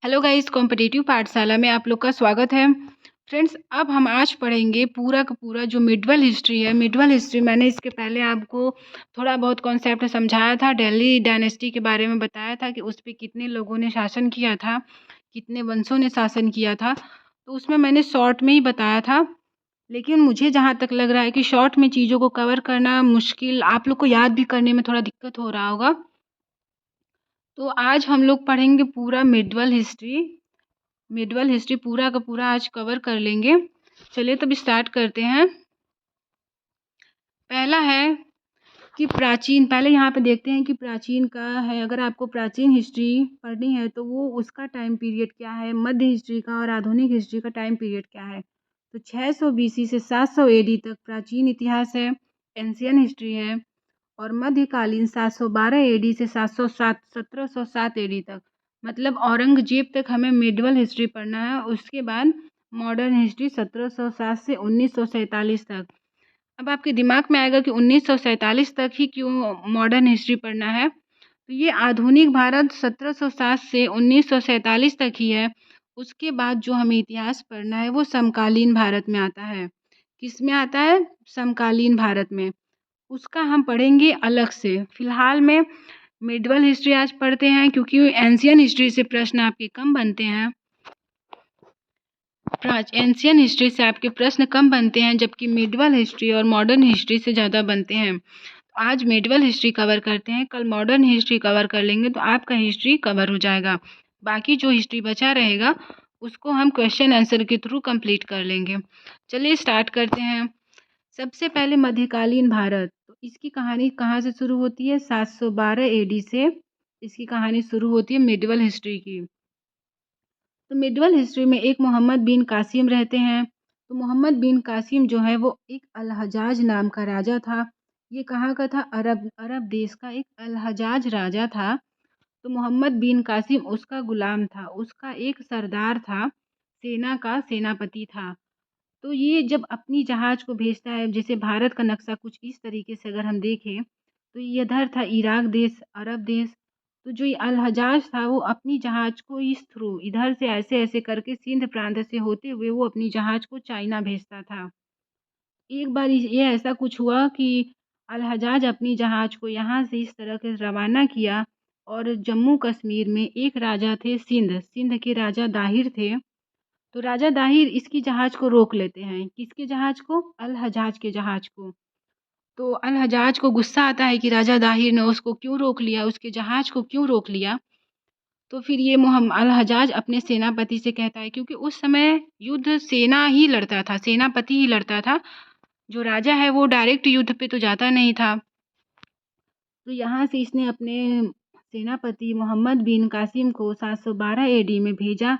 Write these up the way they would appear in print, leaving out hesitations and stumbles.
Hello guys, competitive पाठशाला में आप लोग का स्वागत है। फ्रेंड्स, अब हम आज पढ़ेंगे पूरा का पूरा जो मिडवल हिस्ट्री है। मिडवल हिस्ट्री मैंने इसके पहले आपको थोड़ा बहुत कॉन्सेप्ट समझाया था। दिल्ली डायनेस्टी के बारे में बताया था कि उस पे कितने लोगों ने शासन किया था, कितने वंशों ने शासन किया था। तो उसमें मैंने शॉर्ट में ही बताया था। लेकिन मुझे जहाँ तक लग रहा है कि शॉर्ट में चीज़ों को कवर करना मुश्किल, आप लोग को याद भी करने में थोड़ा दिक्कत हो रहा होगा। तो आज हम लोग पढ़ेंगे पूरा मिडवल हिस्ट्री पूरा का पूरा आज कवर कर लेंगे। चलिए तब स्टार्ट करते हैं। पहला है कि प्राचीन, पहले यहाँ पे देखते हैं कि प्राचीन का है। अगर आपको प्राचीन हिस्ट्री पढ़नी है तो वो उसका टाइम पीरियड क्या है, मध्य हिस्ट्री का और आधुनिक हिस्ट्री का टाइम पीरियड क्या है। तो 600 बीसी से 700 एडी तक प्राचीन इतिहास है, एंशियन हिस्ट्री है। और मध्यकालीन 712 एडी से 707 1707 एडी तक, मतलब औरंगजेब तक हमें मिडवल हिस्ट्री पढ़ना है। उसके बाद मॉडर्न हिस्ट्री 1707 से 1947 तक। अब आपके दिमाग में आएगा कि 1947 तक ही क्यों मॉडर्न हिस्ट्री पढ़ना है। तो ये आधुनिक भारत 1707 से 1947 तक ही है। उसके बाद जो हमें इतिहास पढ़ना है वो समकालीन भारत में आता है। किस में आता है? समकालीन भारत में। उसका हम पढ़ेंगे अलग से। फ़िलहाल में मिडवल हिस्ट्री आज पढ़ते हैं क्योंकि एंशियन हिस्ट्री से प्रश्न आपके कम बनते हैं। एंशियन हिस्ट्री से आपके प्रश्न कम बनते हैं, जबकि मिडवल हिस्ट्री और मॉडर्न हिस्ट्री से ज़्यादा बनते हैं। आज मिडवल हिस्ट्री कवर करते हैं, कल मॉडर्न हिस्ट्री कवर कर लेंगे तो आपका हिस्ट्री कवर हो जाएगा। बाकी जो हिस्ट्री बचा रहेगा उसको हम क्वेश्चन आंसर के थ्रू कंप्लीट कर लेंगे। चलिए स्टार्ट करते हैं। सबसे पहले मध्यकालीन भारत, तो इसकी कहानी कहाँ से शुरू होती है? 712 एडी से इसकी कहानी शुरू होती है मिडवल हिस्ट्री की। तो मिडवल हिस्ट्री में एक मोहम्मद बिन कासिम रहते हैं। तो मोहम्मद बिन कासिम जो है वो एक अलहजाज नाम का राजा था। ये कहाँ का था? अरब अरब देश का एक अलहजाज राजा था। तो मोहम्मद बिन कासिम उसका गुलाम था, उसका एक सरदार था, सेना का सेनापति था। तो ये जब अपनी जहाज़ को भेजता है, जैसे भारत का नक्शा कुछ इस तरीके से अगर हम देखें, तो ये इधर था इराक देश, अरब देश। तो जो ये अल हजाज था वो अपनी जहाज़ को इस थ्रू इधर से ऐसे-ऐसे करके सिंध प्रांत से होते हुए वो अपनी जहाज़ को चाइना भेजता था। एक बार ये ऐसा कुछ हुआ कि अल हजाज अपनी जहाज़ को यहाँ से इस तरह से रवाना किया और जम्मू कश्मीर में एक राजा थे, सिंध के राजा दाहिर थे। तो राजा दाहिर इसकी जहाज़ को रोक लेते हैं। किसके जहाज़ को? अल हजाज के जहाज़ को। तो अल हजाज को गुस्सा आता है कि राजा दाहिर ने उसको क्यों रोक लिया, उसके जहाज़ को क्यों रोक लिया। तो फिर ये अल हजाज अपने सेनापति से कहता है, क्योंकि उस समय युद्ध सेना ही लड़ता था, सेनापति ही लड़ता था। जो राजा है वो डायरेक्ट युद्ध पे तो जाता नहीं था। तो यहाँ से इसने अपने सेनापति मोहम्मद बिन कासिम को 712 एडी में भेजा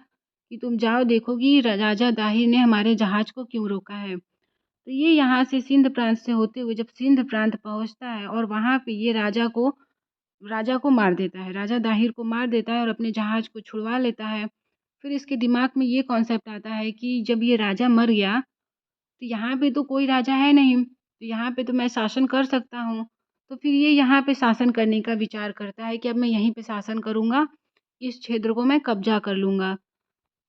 कि तुम जाओ देखो कि राजा दाहिर ने हमारे जहाज़ को क्यों रोका है। तो ये यहाँ से सिंध प्रांत से होते हुए जब सिंध प्रांत पहुँचता है और वहाँ पे ये राजा को मार देता है, राजा दाहिर को मार देता है और अपने जहाज़ को छुड़वा लेता है। फिर इसके दिमाग में ये कॉन्सेप्ट आता है कि जब ये राजा मर गया तो यहाँ पे तो कोई राजा है नहीं, तो यहाँ पे तो मैं शासन कर सकता हूँ। तो फिर ये यहाँ पे शासन करने का विचार करता है कि अब मैं यहीं पे शासन करूँगा, इस क्षेत्र को मैं कब्ज़ा कर लूँगा।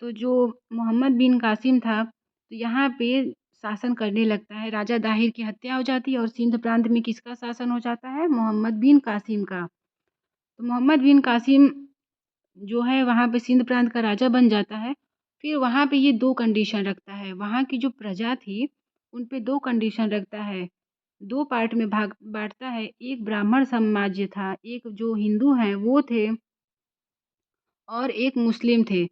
तो जो मोहम्मद बिन कासिम था, तो यहाँ पे शासन करने लगता है। राजा दाहिर की हत्या हो जाती है और सिंध प्रांत में किसका शासन हो जाता है? मोहम्मद बिन कासिम का। तो मोहम्मद बिन कासिम जो है वहाँ पे सिंध प्रांत का राजा बन जाता है। फिर वहाँ पे ये 2 कंडीशन रखता है, वहाँ की जो प्रजा थी, उन पे 2 कंडीशन रखता है। 2 पार्ट में भाग बाँटता है, एक ब्राह्मण साम्राज्य था, एक जो हिंदू हैं वो थे और एक मुस्लिम थे।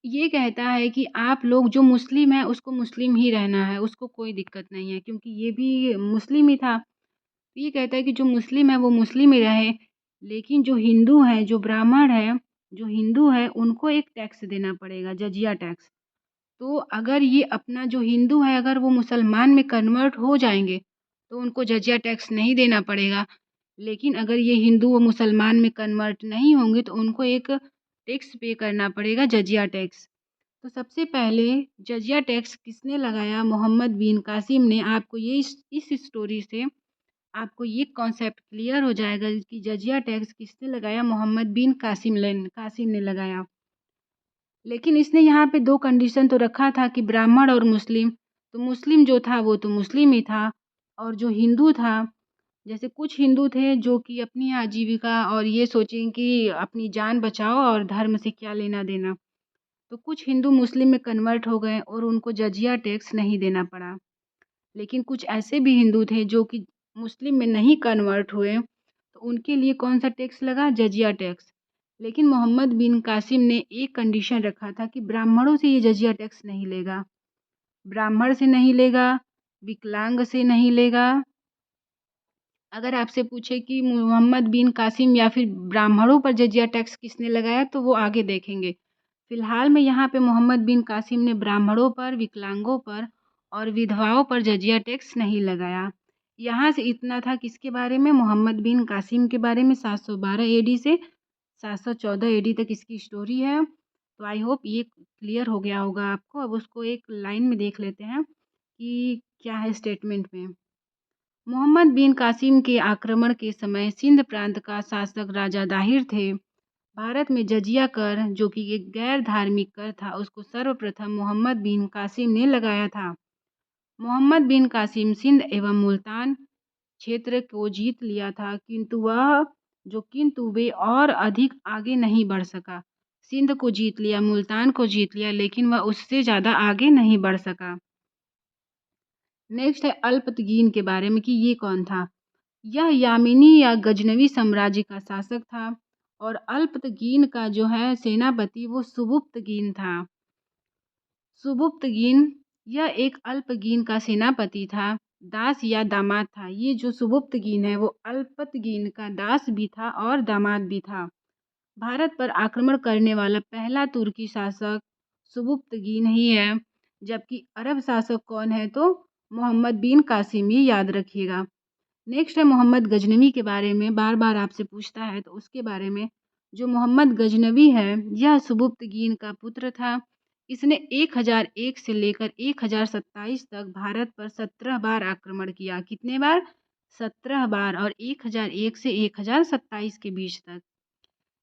ये कहता है कि आप लोग जो मुस्लिम हैं उसको मुस्लिम ही रहना है, उसको कोई दिक्कत नहीं है, क्योंकि ये भी मुस्लिम ही था। तो ये कहता है कि जो मुस्लिम है वो मुस्लिम ही रहे, लेकिन जो हिंदू हैं, जो ब्राह्मण हैं, जो हिंदू हैं उनको एक टैक्स देना पड़ेगा, जजिया टैक्स। तो अगर ये अपना जो हिंदू है अगर वो मुसलमान में कन्वर्ट हो जाएँगे, तो उनको जजिया टैक्स नहीं देना पड़ेगा। लेकिन अगर ये हिंदू व मुसलमान में कन्वर्ट नहीं होंगे तो उनको एक टैक्स पे करना पड़ेगा, जजिया टैक्स। तो सबसे पहले जजिया टैक्स किसने लगाया? मोहम्मद बिन कासिम ने। आपको ये इस स्टोरी से आपको ये कॉन्सेप्ट क्लियर हो जाएगा कि जजिया टैक्स किसने लगाया? मोहम्मद बिन कासिम ने लगाया। लेकिन इसने यहाँ पे 2 कंडीशन तो रखा था कि ब्राह्मण और मुस्लिम, तो मुस्लिम जो था वो तो मुस्लिम ही था और जो हिंदू था, जैसे कुछ हिंदू थे जो कि अपनी आजीविका और ये सोचें कि अपनी जान बचाओ और धर्म से क्या लेना-देना। तो कुछ हिंदू मुस्लिम में कन्वर्ट हो गए और उनको जजिया टैक्स नहीं देना पड़ा। लेकिन कुछ ऐसे भी हिंदू थे जो कि मुस्लिम में नहीं कन्वर्ट हुए, तो उनके लिए कौन-सा टैक्स लगा? जजिया टैक्स। लेकिन मोहम्मद बिन कासिम ने एक कंडीशन रखा था कि ब्राह्मणों से ये जजिया टैक्स नहीं लेगा। ब्राह्मण से नहीं लेगा, विकलांग से नहीं लेगा। अगर आपसे पूछे कि मोहम्मद बिन कासिम या फिर ब्राह्मणों पर जजिया टैक्स किसने लगाया, तो वो आगे देखेंगे। फ़िलहाल में यहाँ पे मोहम्मद बिन कासिम ने ब्राह्मणों पर, विकलांगों पर और विधवाओं पर जजिया टैक्स नहीं लगाया। यहाँ से इतना था किसके बारे में? मोहम्मद बिन कासिम के बारे में 712 एडी से 714 एडी तक इसकी स्टोरी है। तो आई होप ये क्लियर हो गया होगा आपको। अब उसको एक लाइन में देख लेते हैं कि क्या है स्टेटमेंट में। मोहम्मद बिन कासिम के आक्रमण के समय सिंध प्रांत का शासक राजा दाहिर थे। भारत में जजिया कर, जो कि एक गैर धार्मिक कर था, उसको सर्वप्रथम मोहम्मद बिन कासिम ने लगाया था। मोहम्मद बिन कासिम सिंध एवं मुल्तान क्षेत्र को जीत लिया था, किंतु वे और अधिक आगे नहीं बढ़ सका। सिंध को जीत लिया, मुल्तान को जीत लिया, लेकिन वह उससे ज़्यादा आगे नहीं बढ़ सका। नेक्स्ट है अल्पतगीन के बारे में कि ये कौन था। यह यामिनी या गजनवी साम्राज्य का शासक था और अल्पतगीन का जो है सेनापति वो सुबुक्तगीन था। सुबुक्तगीन यह एक अल्पगीन का सेनापति था, दास या दामाद था। ये जो सुबुक्तगीन है वो अल्पतगीन का दास भी था और दामाद भी था। भारत पर आक्रमण करने वाला पहला तुर्की शासक सुबुक्तगीन ही है, जबकि अरब शासक कौन है? तो मोहम्मद बिन कासिम, ये याद रखिएगा। नेक्स्ट है मोहम्मद गजनवी के बारे में, बार-बार आपसे पूछता है तो उसके बारे में। जो मोहम्मद गजनवी है, यह सुबुक्तगीन का पुत्र था। इसने 1001 से लेकर 1027 तक भारत पर 17 बार आक्रमण किया। कितने बार? 17 बार और 1001 से 1027 के बीच तक।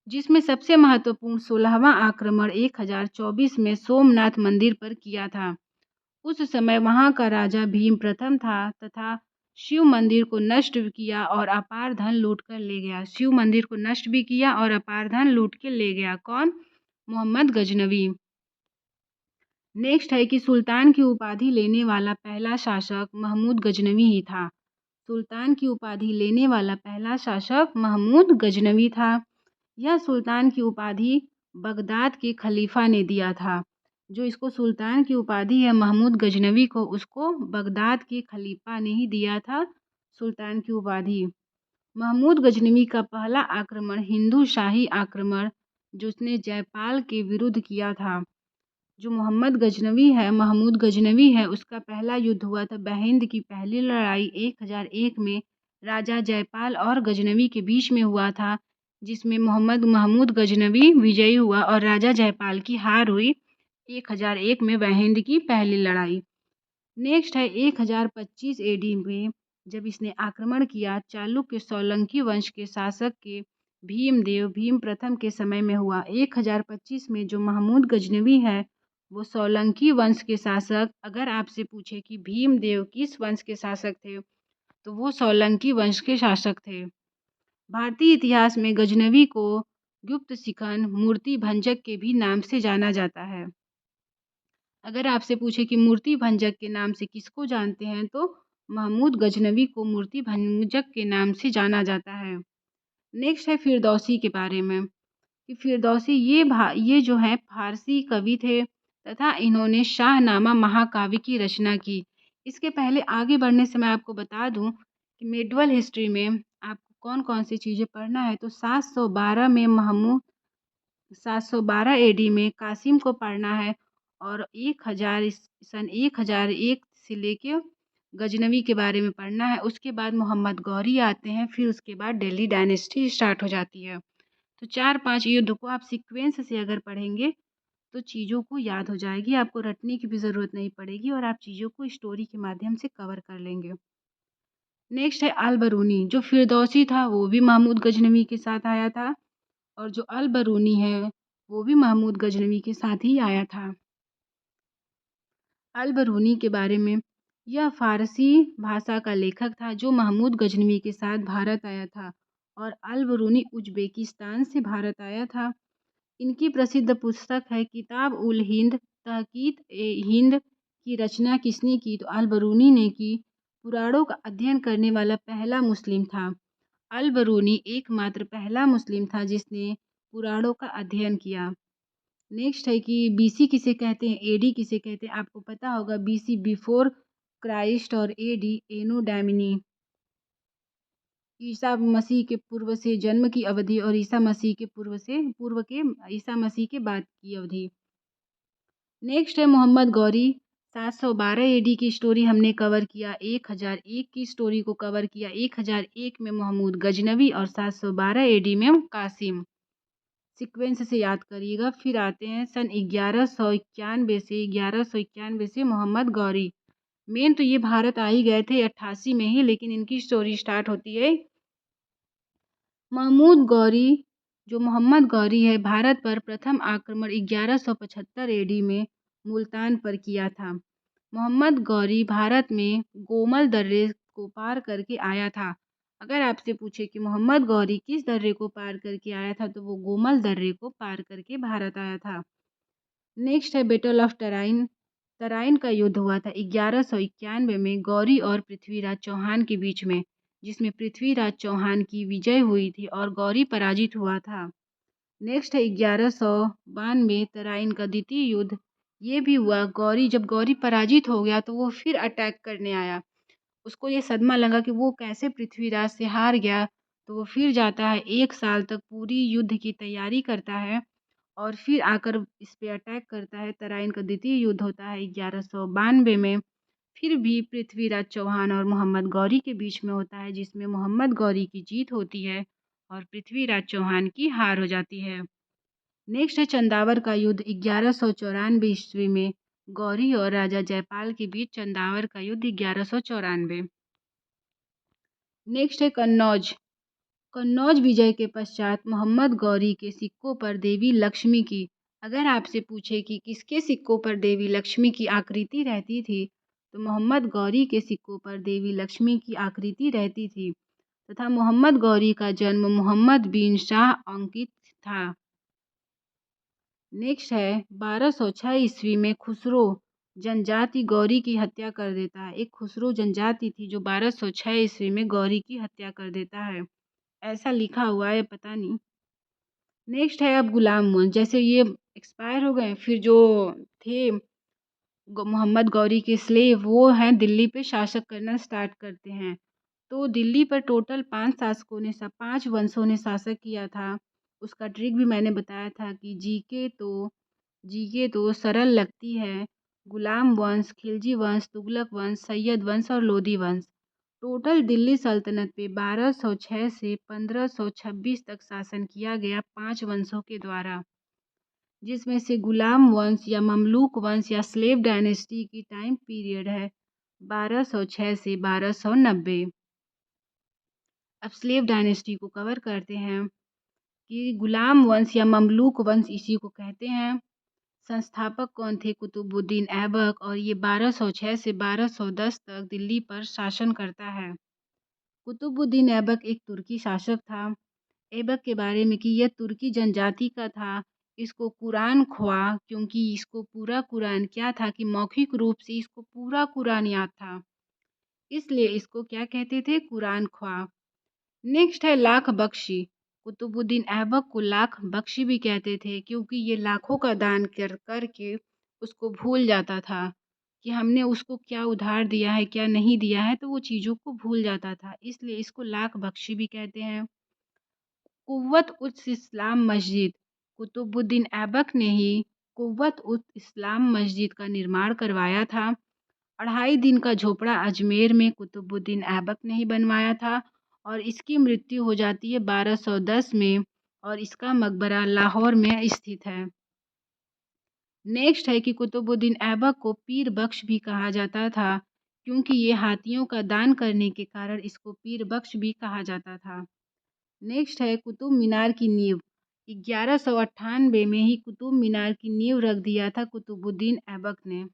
जिसमें सबसे महत्वपूर्ण 16वां आक्रमण 1024 में सोमनाथ मंदिर पर किया था। उस समय वहां का राजा भीम प्रथम था तथा शिव मंदिर को नष्ट किया और अपार धन लूट कर ले गया। शिव मंदिर को नष्ट भी किया और अपार धन लूट के ले गया। कौन? मोहम्मद गजनवी। नेक्स्ट है कि सुल्तान की उपाधि लेने वाला पहला शासक महमूद गजनवी ही था। सुल्तान की उपाधि लेने वाला पहला शासक महमूद गजनवी था। यह सुल्तान की उपाधि बगदाद के खलीफा ने दिया था। जो इसको सुल्तान की उपाधि है महमूद गजनवी को, उसको बगदाद के खलीफा ने ही दिया था सुल्तान की उपाधि। महमूद गजनवी का पहला आक्रमण हिंदू शाही आक्रमण, जो उसने जयपाल के विरुद्ध किया था। जो मोहम्मद गजनवी है, महमूद गजनवी है, उसका पहला युद्ध हुआ था बहिंद की पहली लड़ाई 1001 में राजा जयपाल और गजनवी के बीच में हुआ था, जिसमें महमूद गजनवी विजयी हुआ और राजा जयपाल की हार हुई 1001 में बहिंद की पहली लड़ाई। नेक्स्ट है 1025 एडी में जब इसने आक्रमण किया चालुक्य सोलंकी वंश के शासक के भीम प्रथम के समय में हुआ। 1025 में जो महमूद गजनवी है वो सोलंकी वंश के शासक, अगर आपसे पूछे कि भीमदेव किस वंश के शासक थे तो वो सोलंकी वंश के शासक थे। भारतीय इतिहास में गजनवी को गुप्त शिखन मूर्ति भंजक के भी नाम से जाना जाता है। अगर आपसे पूछे कि मूर्ति भंजक के नाम से किसको जानते हैं तो महमूद गजनवी को मूर्ति भंजक के नाम से जाना जाता है। नेक्स्ट है फिरदौसी के बारे में कि फिरदौसी ये जो है फारसी कवि थे तथा इन्होंने शाहनामा महाकाव्य की रचना की। इसके पहले आगे बढ़ने से मैं आपको बता दूं कि मेडवल हिस्ट्री में आपको कौन-कौन सी चीज़ें पढ़ना है। तो 712 एडी में कासिम को पढ़ना है और 1001 से लेके गजनवी के बारे में पढ़ना है। उसके बाद मोहम्मद गौरी आते हैं, फिर उसके बाद दिल्ली डायनेस्टी स्टार्ट हो जाती है। तो 4-5 युद्ध को आप सीक्वेंस से अगर पढ़ेंगे तो चीज़ों को याद हो जाएगी, आपको रटने की भी ज़रूरत नहीं पड़ेगी और आप चीज़ों को स्टोरी के माध्यम से कवर कर लेंगे। नेक्स्ट है अल बरूनी। जो फिरदौसी था वो भी महमूद गजनवी के साथ आया था और जो अल बरूनी है वो भी महमूद गजनवी के साथ ही आया था। अल-बरूनी के बारे में, यह फ़ारसी भाषा का लेखक था जो महमूद गजनवी के साथ भारत आया था और अल-बरूनी उज़्बेकिस्तान से भारत आया था। इनकी प्रसिद्ध पुस्तक है किताब-उल-हिंद। तहक़ीक़-ए-हिंद की रचना किसने की? तो अल-बरूनी ने की। पुराणों का अध्ययन करने वाला पहला मुस्लिम था। अल-बरूनी एकमात्र पहला मुस्लिम था जिसने पुराणों का अध्ययन किया। नेक्स्ट है कि बीसी किसे कहते हैं, एडी किसे कहते हैं? आपको पता होगा बीसी बिफोर क्राइस्ट और एडी एनो डोमिनी। ईसा मसीह के पूर्व से जन्म की अवधि और ईसा मसीह के पूर्व के ईसा मसीह के बाद की अवधि। नेक्स्ट है मोहम्मद गौरी। 712 एडी की स्टोरी हमने कवर किया, 1001 की स्टोरी को कवर किया, 1001 में महमूद गजनवी और 712 एडी में कासिम। सीक्वेंस से याद करिएगा। फिर आते हैं सन 1191 से मोहम्मद गौरी। मेन तो ये भारत आ ही गए थे 88 में ही, लेकिन इनकी स्टोरी स्टार्ट होती है महमूद गौरी। जो मोहम्मद गौरी है, भारत पर प्रथम आक्रमण 1175 एडी में मुल्तान पर किया था। मोहम्मद गौरी भारत में गोमल दर्रे को पार करके आया था। अगर आपसे पूछे कि मोहम्मद गौरी किस दर्रे को पार करके आया था, तो वो गोमल दर्रे को पार करके भारत आया था। नेक्स्ट है बैटल ऑफ टराइन। तराइन का युद्ध हुआ था 1191 में गौरी और पृथ्वीराज चौहान के बीच में, जिसमें पृथ्वीराज चौहान की विजय हुई थी और गौरी पराजित हुआ था। नेक्स्ट है 1192 तराइन का द्वितीय युद्ध। ये भी हुआ। जब गौरी पराजित हो गया तो वो फिर अटैक करने आया। उसको ये सदमा लगा कि वो कैसे पृथ्वीराज से हार गया, तो वो फिर जाता है 1 साल तक पूरी युद्ध की तैयारी करता है और फिर आकर इस पे अटैक करता है। तराइन का द्वितीय युद्ध होता है 1192 में। फिर भी पृथ्वीराज चौहान और मोहम्मद गौरी के बीच में होता है, जिसमें मोहम्मद गौरी की जीत होती है और पृथ्वीराज चौहान की हार हो जाती है। नेक्स्ट है चंदावर का युद्ध 1194 ईस्वी में गौरी और राजा जयपाल के बीच चंदावर का युद्ध 1194। नेक्स्ट है कन्नौज। कन्नौज विजय के पश्चात मोहम्मद गौरी के सिक्कों पर देवी लक्ष्मी की, अगर आपसे पूछे कि किसके सिक्कों पर देवी लक्ष्मी की आकृति रहती थी, तो मोहम्मद गौरी के सिक्कों पर देवी लक्ष्मी की आकृति रहती थी तथा मोहम्मद गौरी का जन्म मोहम्मद बिन शाह अंकित था। नेक्स्ट है 1206 ईस्वी में खुसरो जनजाति गौरी की हत्या कर देता है। एक खुसरो जनजाति थी जो 1206 ईस्वी में गौरी की हत्या कर देता है, ऐसा लिखा हुआ है, पता नहीं। नेक्स्ट है अब गुलाम मुअज़्ज़। जैसे ये एक्सपायर हो गए, फिर जो थे मोहम्मद गौरी के स्लेव, वो हैं दिल्ली पे शासक करना स्टार्ट करते हैं। तो दिल्ली पर टोटल 5 वंशों ने शासक किया था। उसका ट्रिक भी मैंने बताया था कि जीके तो सरल लगती है। गुलाम वंश, खिलजी वंश, तुगलक वंश, सैयद वंश और लोदी वंश। टोटल दिल्ली सल्तनत पे 1206 से 1526 तक शासन किया गया 5 वंशों के द्वारा, जिसमें से गुलाम वंश या ममलूक वंश या स्लेव डायनेस्टी की टाइम पीरियड है 1206 से 1290। अब स्लेव डायनेस्टी को कवर करते हैं कि गुलाम वंश या ममलूक वंश इसी को कहते हैं। संस्थापक कौन थे? कुतुबुद्दीन ऐबक, और ये 1206 से 1210 तक दिल्ली पर शासन करता है। कुतुबुद्दीन ऐबक एक तुर्की शासक था। ऐबक के बारे में कि यह तुर्की जनजाति का था। इसको कुरान ख्वाह, क्योंकि इसको पूरा कुरान क्या था कि मौखिक रूप से इसको पूरा कुरान याद था, इसलिए इसको क्या कहते थे? कुरान ख्वाह। नेक्स्ट है लाख बख्शी। कुतुबुद्दीन ऐबक को लाख बख्शी भी कहते थे, क्योंकि ये लाखों का दान करके उसको भूल जाता था कि हमने उसको क्या उधार दिया है, क्या नहीं दिया है, तो वो चीज़ों को भूल जाता था, इसलिए इसको लाख बख्शी भी कहते हैं। कुव्वत उस इस्लाम मस्जिद। कुतुबुद्दीन ऐबक ने ही कुव्वत उस इस्लाम मस्जिद का निर्माण करवाया था। 2.5 दिन का झोपड़ा अजमेर में कुतुबुद्दीन ऐबक ने ही बनवाया था और इसकी मृत्यु हो जाती है 1210 में और इसका मकबरा लाहौर में स्थित है। नेक्स्ट है कि कुतुबुद्दीन ऐबक को पीर बख्श भी कहा जाता था, क्योंकि ये हाथियों का दान करने के कारण इसको पीर बख्श भी कहा जाता था। नेक्स्ट है कुतुब मीनार की नींव। 1198 में ही कुतुब मीनार की नींव रख दिया था कुतुबुद्दीन ऐबक ने।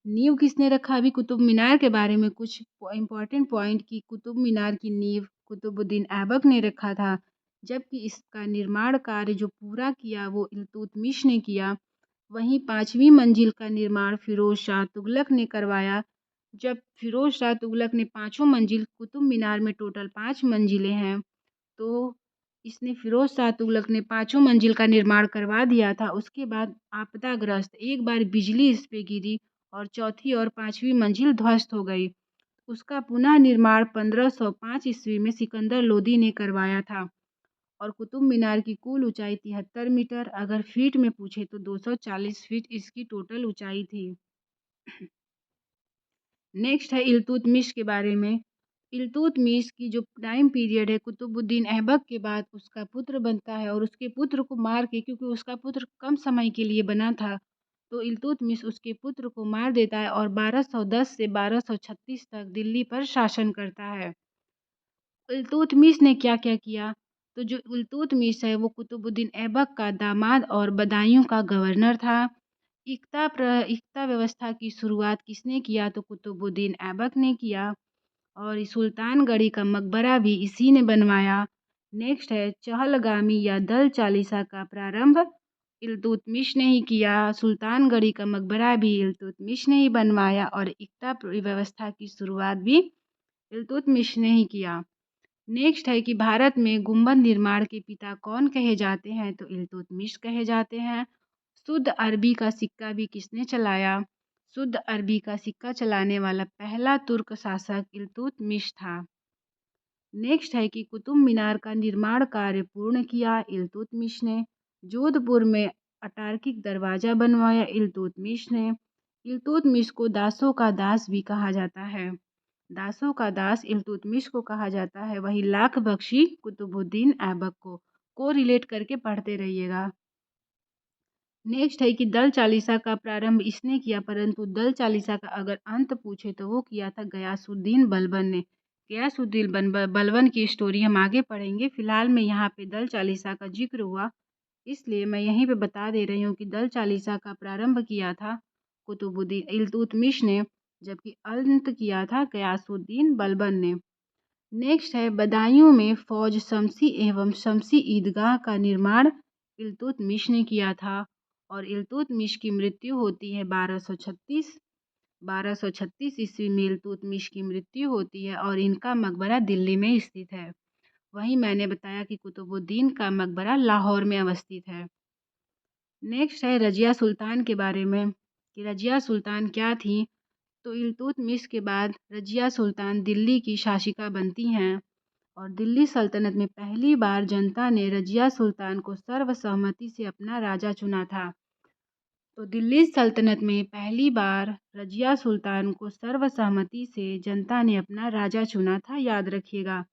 नींव किसने रखा? अभी कुतुब मीनार के बारे में कुछ इम्पोर्टेंट पॉइंट की कुतुब मीनार की नींव कुतुबुद्दीन ऐबक ने रखा था, जबकि इसका निर्माण कार्य जो पूरा किया वो इल्तुतमिश ने किया। वहीं 5वीं मंजिल का निर्माण फिरोज शाह तुगलक ने करवाया। जब फिरोज शाह तुगलक ने 5 मंजिल कुतुब मीनार में टोटल 5 मंजिलें हैं, तो इसने फिरोज शाह तुगलक ने 5 मंजिल का निर्माण करवा दिया था। उसके बाद आपदाग्रस्त एक बार बिजली इस पे गिरी और चौथी और 5वीं मंजिल ध्वस्त हो गई। उसका पुनः निर्माण 1505 ईस्वी में सिकंदर लोदी ने करवाया था और कुतुब मीनार की कुल ऊंचाई 73 मीटर, अगर फीट में पूछे तो 240 फीट इसकी टोटल ऊंचाई थी। नेक्स्ट है इल्तुतमिश के बारे में। इल्तुतमिश की जो टाइम पीरियड है कुतुबुद्दीन ऐबक के बाद उसका पुत्र बनता है और उसके पुत्र को मार के, क्योंकि उसका पुत्र कम समय के लिए बना था, तो इल्तुतमिश उसके पुत्र को मार देता है और 1210 से 1236 तक दिल्ली पर शासन करता है। इल्तुतमिश ने क्या-क्या किया? तो जो इल्तुतमिश है वो कुतुबुद्दीन ऐबक का दामाद और बदायूं का गवर्नर था। इक्ता व्यवस्था की शुरुआत किसने किया? तो कुतुबुद्दीन ऐबक ने किया और सुल्तानगढ़ी का मकबरा भी इसी ने बनवाया। नेक्स्ट है चहलगामी या दल चालीसा का प्रारंभ इल्तुतमिश ने ही किया। सुल्तानगढ़ी का मकबरा भी इल्तुतमिश ने ही बनवाया और इक्ता व्यवस्था की शुरुआत भी इल्तुतमिश ने ही किया। नेक्स्ट है कि भारत में गुंबद निर्माण के पिता कौन कहे जाते हैं? तो इल्तुतमिश कहे जाते हैं। शुद्ध अरबी का सिक्का भी किसने चलाया? शुद्ध अरबी का सिक्का चलाने वाला पहला तुर्क शासक इल्तुतमिश था। नेक्स्ट है कि कुतुब मीनार का निर्माण कार्य पूर्ण किया इल्तुतमिश ने। जोधपुर में अटार्किक दरवाजा बनवाया इल्तुतमिश ने। इल्तुतमिश को दासों का दास भी कहा जाता है। दासों का दास इल्तुतमिश को कहा जाता है। वही लाख बख्शी कुतुबुद्दीन ऐबक को रिलेट करके पढ़ते रहिएगा। नेक्स्ट है कि दल चालीसा का प्रारंभ इसने किया, परंतु दल चालीसा का अगर अंत पूछे तो वो किया था गयासुद्दीन बलबन ने। गयासुद्दीन बलबन की स्टोरी हम आगे पढ़ेंगे। फिलहाल में यहाँ पे दल चालीसा का जिक्र हुआ, इसलिए मैं यहीं पे बता दे रही हूँ कि दल चालीसा का प्रारंभ किया था कुतुबुद्दीन इल्तुतमिश ने, जबकि अंत किया था गयासुद्दीन बलबन ने। नेक्स्ट है बदायूं में फौज शमसी एवं शमसी ईदगाह का निर्माण इल्तुतमिश ने किया था और इल्तुतमिश की मृत्यु होती है 1236 ईस्वी में इल्तुतमिश की मृत्यु होती है और इनका मकबरा दिल्ली में स्थित है। वहीं मैंने बताया कि कुतुबुद्दीन का मकबरा लाहौर में अवस्थित है। नेक्स्ट है रजिया सुल्तान के बारे में कि रजिया सुल्तान क्या थी। तो इल्तुतमिश के बाद रजिया सुल्तान दिल्ली की शासिका बनती हैं और दिल्ली सल्तनत में पहली बार जनता ने रजिया सुल्तान को सर्वसम्मति से अपना राजा चुना था। तो दिल्ली सल्तनत में पहली बार रजिया सुल्तान को सर्वसम्मति से जनता ने अपना राजा चुना था, याद रखिएगा।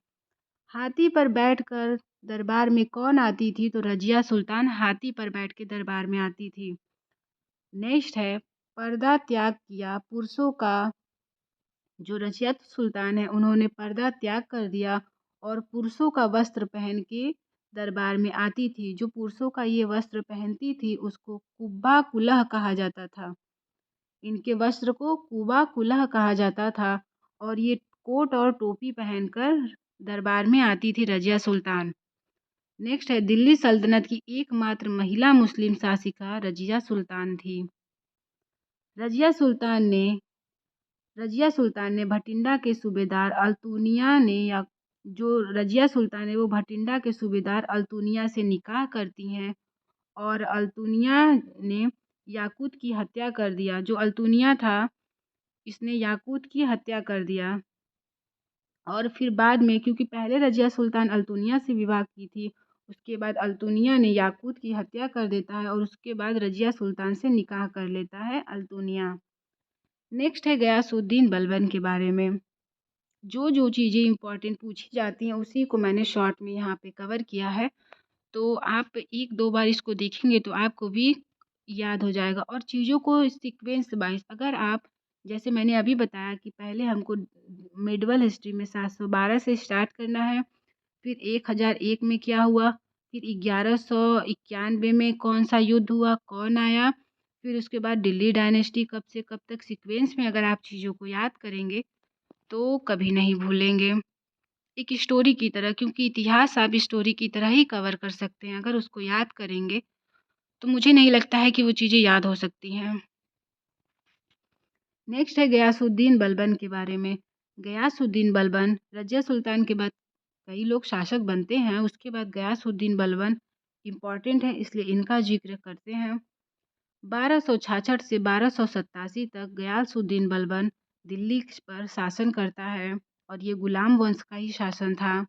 हाथी पर बैठकर दरबार में कौन आती थी? तो रजिया सुल्तान हाथी पर बैठ के दरबार में आती थी। नेक्स्ट है पर्दा त्याग किया पुरुषों का। जो रजिया सुल्तान है उन्होंने पर्दा त्याग कर दिया और पुरुषों का वस्त्र पहन के दरबार में आती थी। जो पुरुषों का ये वस्त्र पहनती थी उसको कुब्बा कुलह कहा जाता था। इनके वस्त्र को कुबा कुलह कहा जाता था और ये कोट और टोपी पहनकर दरबार में आती थी रजिया सुल्तान। नेक्स्ट है दिल्ली सल्तनत की एकमात्र महिला मुस्लिम शासिका रजिया सुल्तान थी। रजिया सुल्तान ने भटिंडा के सूबेदार अल्तुनिया ने या जो रजिया सुल्तान है वो भटिंडा के सूबेदार अल्तुनिया से निकाह करती हैं और अल्तुनिया ने याकूत की हत्या कर दिया। जो अल्तुनिया था इसने याकूत की हत्या कर दिया और फिर बाद में, क्योंकि पहले रजिया सुल्तान अल्तुनिया से विवाह की थी, उसके बाद अल्तुनिया ने याकूत की हत्या कर देता है और उसके बाद रजिया सुल्तान से निकाह कर लेता है अल्तुनिया। नेक्स्ट है गयासुद्दीन बलबन के बारे में। जो चीज़ें इंपॉर्टेंट पूछी जाती हैं उसी को मैंने शॉर्ट में यहाँ पे कवर किया है, तो आप एक दो बार इसको देखेंगे तो आपको भी याद हो जाएगा। और चीज़ों को सीक्वेंस वाइज, अगर आप जैसे मैंने अभी बताया कि पहले हमको मेडिवल हिस्ट्री में 712 से स्टार्ट करना है, फिर 1001 में क्या हुआ, फिर 1191 में कौन सा युद्ध हुआ, कौन आया, फिर उसके बाद दिल्ली डायनेस्टी कब से कब तक, सीक्वेंस में अगर आप चीज़ों को याद करेंगे तो कभी नहीं भूलेंगे। एक स्टोरी की तरह, क्योंकि इतिहास आप स्टोरी की तरह ही कवर कर सकते हैं, अगर उसको याद करेंगे तो मुझे नहीं लगता है कि वो चीज़ें याद हो सकती हैं। नेक्स्ट है गयासुद्दीन बलबन के बारे में। गयासुद्दीन बलबन रज़िया सुल्तान के बाद कई लोग शासक बनते हैं, उसके बाद गयासुद्दीन बलबन इम्पॉर्टेंट है, इसलिए इनका जिक्र करते हैं। 1266 से 1287 तक गयासुद्दीन बलबन दिल्ली पर शासन करता है और ये गुलाम वंश का ही शासन था।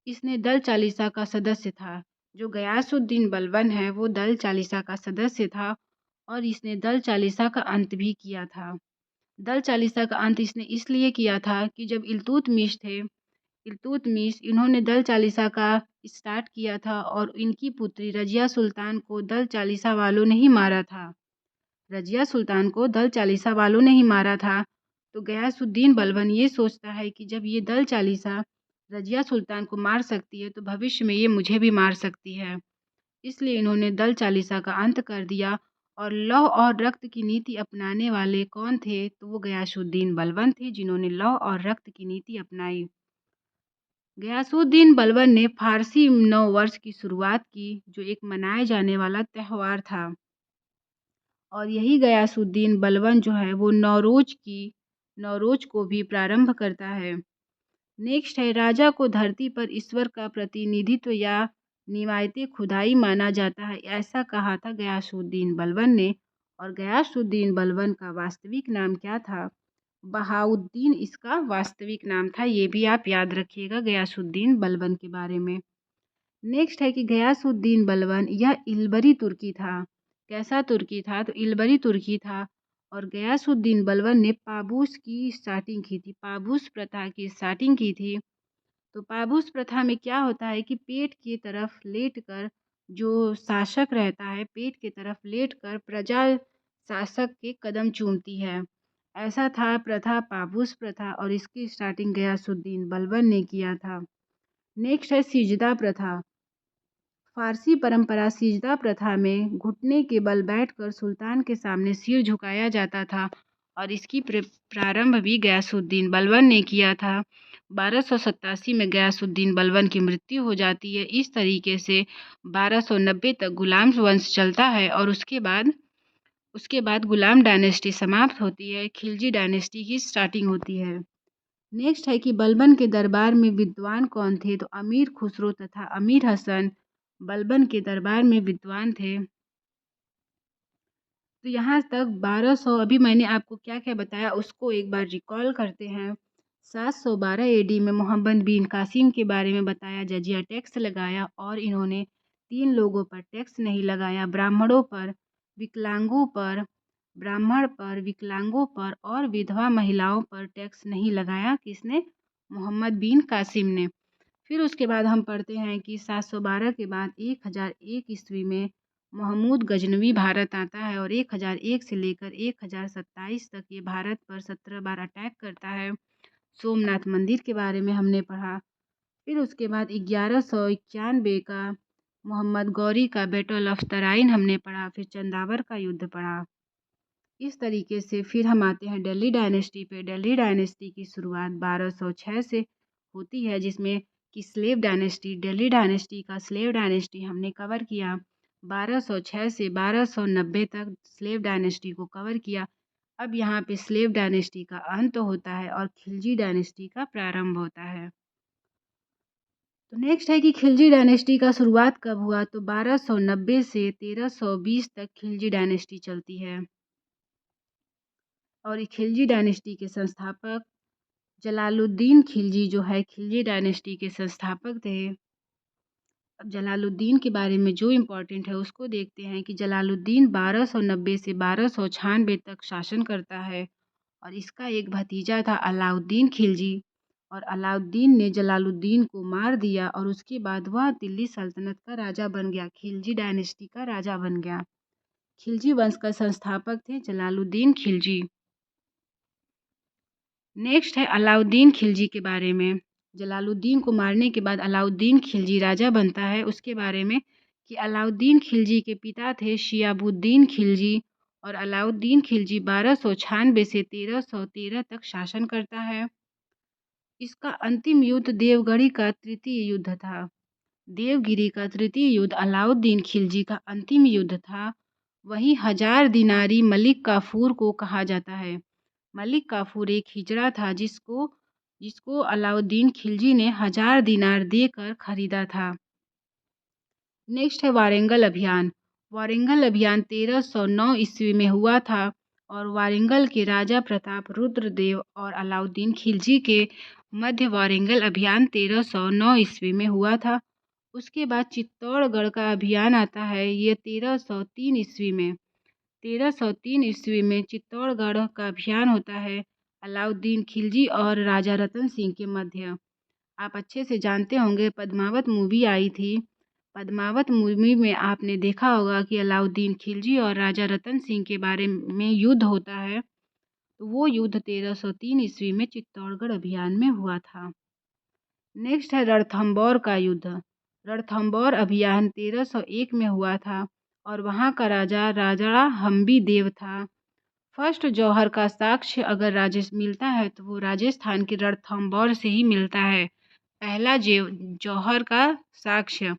इसने दल चालीसा का सदस्य था। जो गयासुद्दीन बलबन है वो दल चालीसा का सदस्य था और इसने दल चालीसा का अंत भी किया था। दल चालीसा का अंत इसने इसलिए किया था कि जब इल्तुतमिश थे, इल्तुतमिश इन्होंने दल चालीसा का स्टार्ट किया था और इनकी पुत्री रज़िया सुल्तान को दल चालीसा वालों ने ही मारा था। रज़िया सुल्तान को दल चालीसा वालों ने ही मारा था। तो गयासुद्दीन बलबन ये सोचता है कि जब ये दल चालीसा रज़िया सुल्तान को मार सकती है तो भविष्य में ये मुझे भी मार सकती है। इसलिए इन्होंने दल चालीसा का अंत कर दिया और लौ और रक्त की नीति अपनाने वाले कौन थे, तो वो गयासुद्दीन बलबन थे जिन्होंने लौ और रक्त की नीति अपनाई। गयासुद्दीन बलबन ने फारसी नव वर्ष की शुरुआत की, जो एक मनाए जाने वाला त्यौहार था, और यही गयासुद्दीन बलबन जो है वो नौरोज को भी प्रारंभ करता है। नेक्स्ट है राजा को धरती पर ईश्वर का प्रतिनिधित्व या निवायते खुदाई माना जाता है, ऐसा कहा था गयासुद्दीन बलबन ने। और गयासुद्दीन बलबन का वास्तविक नाम क्या था? बहाउद्दीन इसका वास्तविक नाम था। ये भी आप याद रखिएगा गयासुद्दीन बलबन के बारे में। नेक्स्ट है कि गयासुद्दीन बलबन यह इल्बरी तुर्की था। कैसा तुर्की था? तो इल्बरी तुर्की था। और गयासुद्दीन बलबन ने पाबूस की स्टार्टिंग की थी, पाबूस प्रथा की स्टार्टिंग की थी। तो पाबूस प्रथा में क्या होता है कि पेट की तरफ लेटकर जो शासक रहता है, पेट की तरफ लेटकर प्रजा शासक के कदम चूमती है। ऐसा था प्रथा, पाबूस प्रथा, और इसकी स्टार्टिंग गयासुद्दीन बलबन ने किया था। नेक्स्ट है सिजदा प्रथा। फारसी परंपरा सिजदा प्रथा में घुटने के बल बैठकर सुल्तान के सामने सिर झुकाया जाता था और इसकी प्रारंभ भी गयासुद्दीन बलबन ने किया था। 1287 में गयासुद्दीन बलबन की मृत्यु हो जाती है। इस तरीके से 1290 तक गुलाम वंश चलता है और उसके बाद गुलाम डायनेस्टी समाप्त होती है, खिलजी डायनेस्टी की स्टार्टिंग होती है। नेक्स्ट है कि बलबन के दरबार में विद्वान कौन थे? तो अमीर खुसरो तथा अमीर हसन बलबन के दरबार में विद्वान थे। तो यहाँ तक 1200, अभी मैंने आपको क्या क्या बताया उसको एक बार रिकॉल करते हैं। 712 एडी में मोहम्मद बिन कासिम के बारे में बताया। जजिया टैक्स लगाया और इन्होंने 3 लोगों पर टैक्स नहीं लगाया, ब्राह्मणों पर, विकलांगों पर, ब्राह्मण पर, विकलांगों पर और विधवा महिलाओं पर टैक्स नहीं लगाया। किसने? मोहम्मद बिन कासिम ने। फिर उसके बाद हम पढ़ते हैं कि 712 के बाद 1001 ईस्वी में महमूद गजनवी भारत आता है और 1001 से लेकर 1027 तक ये भारत पर 17 बार अटैक करता है। सोमनाथ मंदिर के बारे में हमने पढ़ा। फिर उसके बाद 1191 का मोहम्मद गौरी का बैटल ऑफ तराइन हमने पढ़ा। फिर चंदावर का युद्ध पढ़ा। इस तरीके से फिर हम आते हैं दिल्ली डायनेस्टी पे। दिल्ली डायनेस्टी की शुरुआत 1206 से होती है, जिसमें कि स्लेव डायनेस्टी, दिल्ली डायनेस्टी का स्लेव डायनेस्टी हमने कवर किया। 1206 से 1290 तक स्लेव डायनेस्टी को कवर किया। अब यहाँ पे स्लेव डायनेस्टी का अंत होता है और खिलजी डायनेस्टी का प्रारंभ होता है। तो नेक्स्ट है कि खिलजी डायनेस्टी का शुरुआत कब हुआ? तो 1290 से 1320 तक खिलजी डायनेस्टी चलती है और खिलजी डायनेस्टी के संस्थापक जलालुद्दीन खिलजी जो है खिलजी डायनेस्टी के संस्थापक थे। अब जलालुद्दीन के बारे में जो इम्पोर्टेंट है उसको देखते हैं कि जलालुद्दीन 1290 से 1296 तक शासन करता है और इसका एक भतीजा था अलाउद्दीन खिलजी, और अलाउद्दीन ने जलालुद्दीन को मार दिया और उसके बाद वह दिल्ली सल्तनत का राजा बन गया, खिलजी डायनेस्टी का राजा बन गया। खिलजी वंश का संस्थापक थे जलालुद्दीन खिलजी। नेक्स्ट है अलाउद्दीन खिलजी के बारे में। जलालुद्दीन को मारने के बाद अलाउद्दीन खिलजी राजा बनता है, उसके बारे में कि अलाउद्दीन खिलजी के पिता थे शिहाबुद्दीन खिलजी और अलाउद्दीन खिलजी 1296 से 1313 तक शासन करता है। इसका अंतिम युद्ध देवगिरी का तृतीय युद्ध था। देवगिरी का तृतीय युद्ध अलाउद्दीन खिलजी का अंतिम युद्ध था। वहीं हजार दिनारी मलिक काफूर को कहा जाता है। मलिक काफूर एक हिजड़ा था जिसको जिसको अलाउद्दीन खिलजी ने 1000 दिनार देकर खरीदा था। नेक्स्ट है वारंगल अभियान। वारंगल अभियान 1309 ईस्वी में हुआ था और वारंगल के राजा प्रताप रुद्रदेव और अलाउद्दीन खिलजी के मध्य वारंगल अभियान 1309 ईस्वी में हुआ था। उसके बाद चित्तौड़गढ़ का अभियान आता है, ये 1303 ईस्वी में। 1303 ईस्वी में चित्तौड़गढ़ का अभियान होता है अलाउद्दीन खिलजी और राजा रतन सिंह के मध्य। आप अच्छे से जानते होंगे, पद्मावत मूवी आई थी। पद्मावत मूवी में आपने देखा होगा कि अलाउद्दीन खिलजी और राजा रतन सिंह के बारे में युद्ध होता है। तो वो युद्ध 1303 ईस्वी में चित्तौड़गढ़ अभियान में हुआ था। नेक्स्ट है रणथंभौर का युद्ध। रणथंभौर अभियान 1301 में हुआ था और वहाँ का राजा राजा हम्बी देव था। फर्स्ट जौहर का साक्ष्य अगर मिलता है तो वो राजस्थान के रणथंभौर से ही मिलता है, पहला जौहर का साक्ष्य।